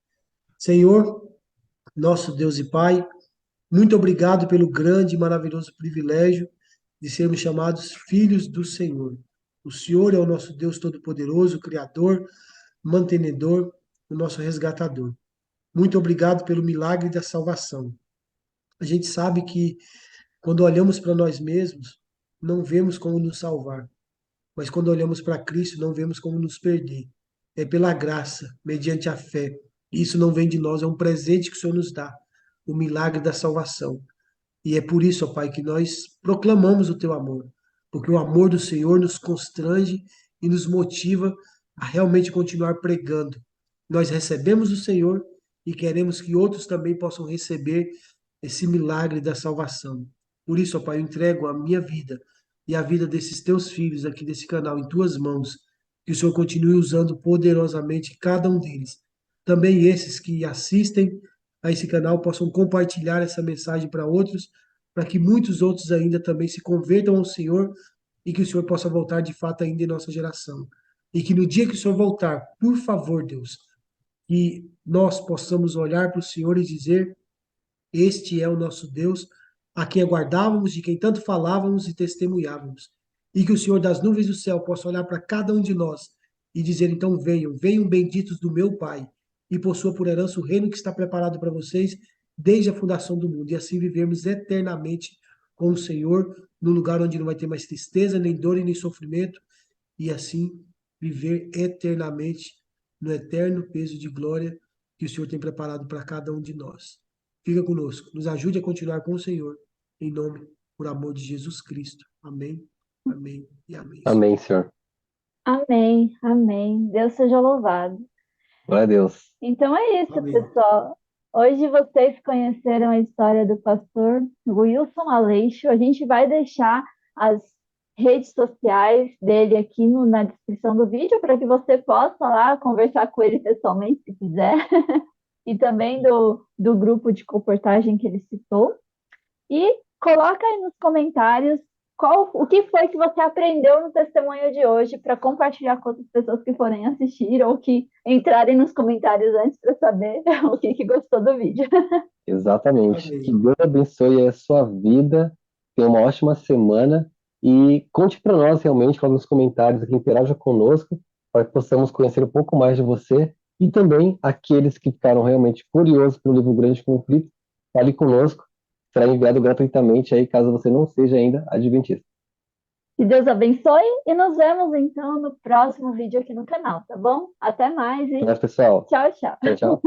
Senhor, nosso Deus e Pai, muito obrigado pelo grande e maravilhoso privilégio de sermos chamados filhos do Senhor. O Senhor é o nosso Deus Todo-Poderoso, Criador, mantenedor, o nosso resgatador. Muito obrigado pelo milagre da salvação. A gente sabe que quando olhamos para nós mesmos, não vemos como nos salvar, mas quando olhamos para Cristo, não vemos como nos perder. É pela graça, mediante a fé. Isso não vem de nós, é um presente que o Senhor nos dá, o milagre da salvação. E é por isso, ó Pai, que nós proclamamos o teu amor, porque o amor do Senhor nos constrange e nos motiva a realmente continuar pregando. Nós recebemos o Senhor e queremos que outros também possam receber esse milagre da salvação. Por isso, ó Pai, eu entrego a minha vida e a vida desses teus filhos aqui desse canal em tuas mãos. Que o Senhor continue usando poderosamente cada um deles. Também esses que assistem a esse canal possam compartilhar essa mensagem para outros, para que muitos outros ainda também se convertam ao Senhor e que o Senhor possa voltar de fato ainda em nossa geração. E que no dia que o Senhor voltar, por favor, Deus, que nós possamos olhar para o Senhor e dizer: Este é o nosso Deus, a quem aguardávamos, de quem tanto falávamos e testemunhávamos. E que o Senhor das nuvens do céu possa olhar para cada um de nós e dizer: Então venham, venham benditos do meu Pai, e possua por herança o reino que está preparado para vocês desde a fundação do mundo, e assim vivermos eternamente com o Senhor, no lugar onde não vai ter mais tristeza, nem dor e nem sofrimento, e assim viver eternamente no eterno peso de glória que o Senhor tem preparado para cada um de nós. Fica conosco, nos ajude a continuar com o Senhor, em nome, por amor de Jesus Cristo. Amém, amém e amém, Senhor. Amém, Senhor. Amém, amém. Deus seja louvado. Glória a Deus. Então é isso, Amém. pessoal. Hoje vocês conheceram a história do pastor Wilson Aleixo. A gente vai deixar as redes sociais dele aqui na descrição do vídeo para que você possa lá conversar com ele pessoalmente, se quiser, e também do grupo de comportagem que ele citou. E coloca aí nos comentários o que foi que você aprendeu no testemunho de hoje para compartilhar com outras pessoas que forem assistir ou que entrarem nos comentários antes para saber o que gostou do vídeo. Exatamente. Que Amém. Deus abençoe a sua vida. Tenha uma ótima semana. E conte para nós realmente, coloque nos comentários aqui, interaja conosco. para que possamos conhecer um pouco mais de você e também aqueles que ficaram realmente curiosos pelo livro Grande Conflito, fale conosco, será enviado gratuitamente aí, caso você não seja ainda adventista. Que Deus abençoe e nos vemos então no próximo vídeo aqui no canal, tá bom? Até mais e Mas, pessoal, tchau, tchau. tchau, tchau.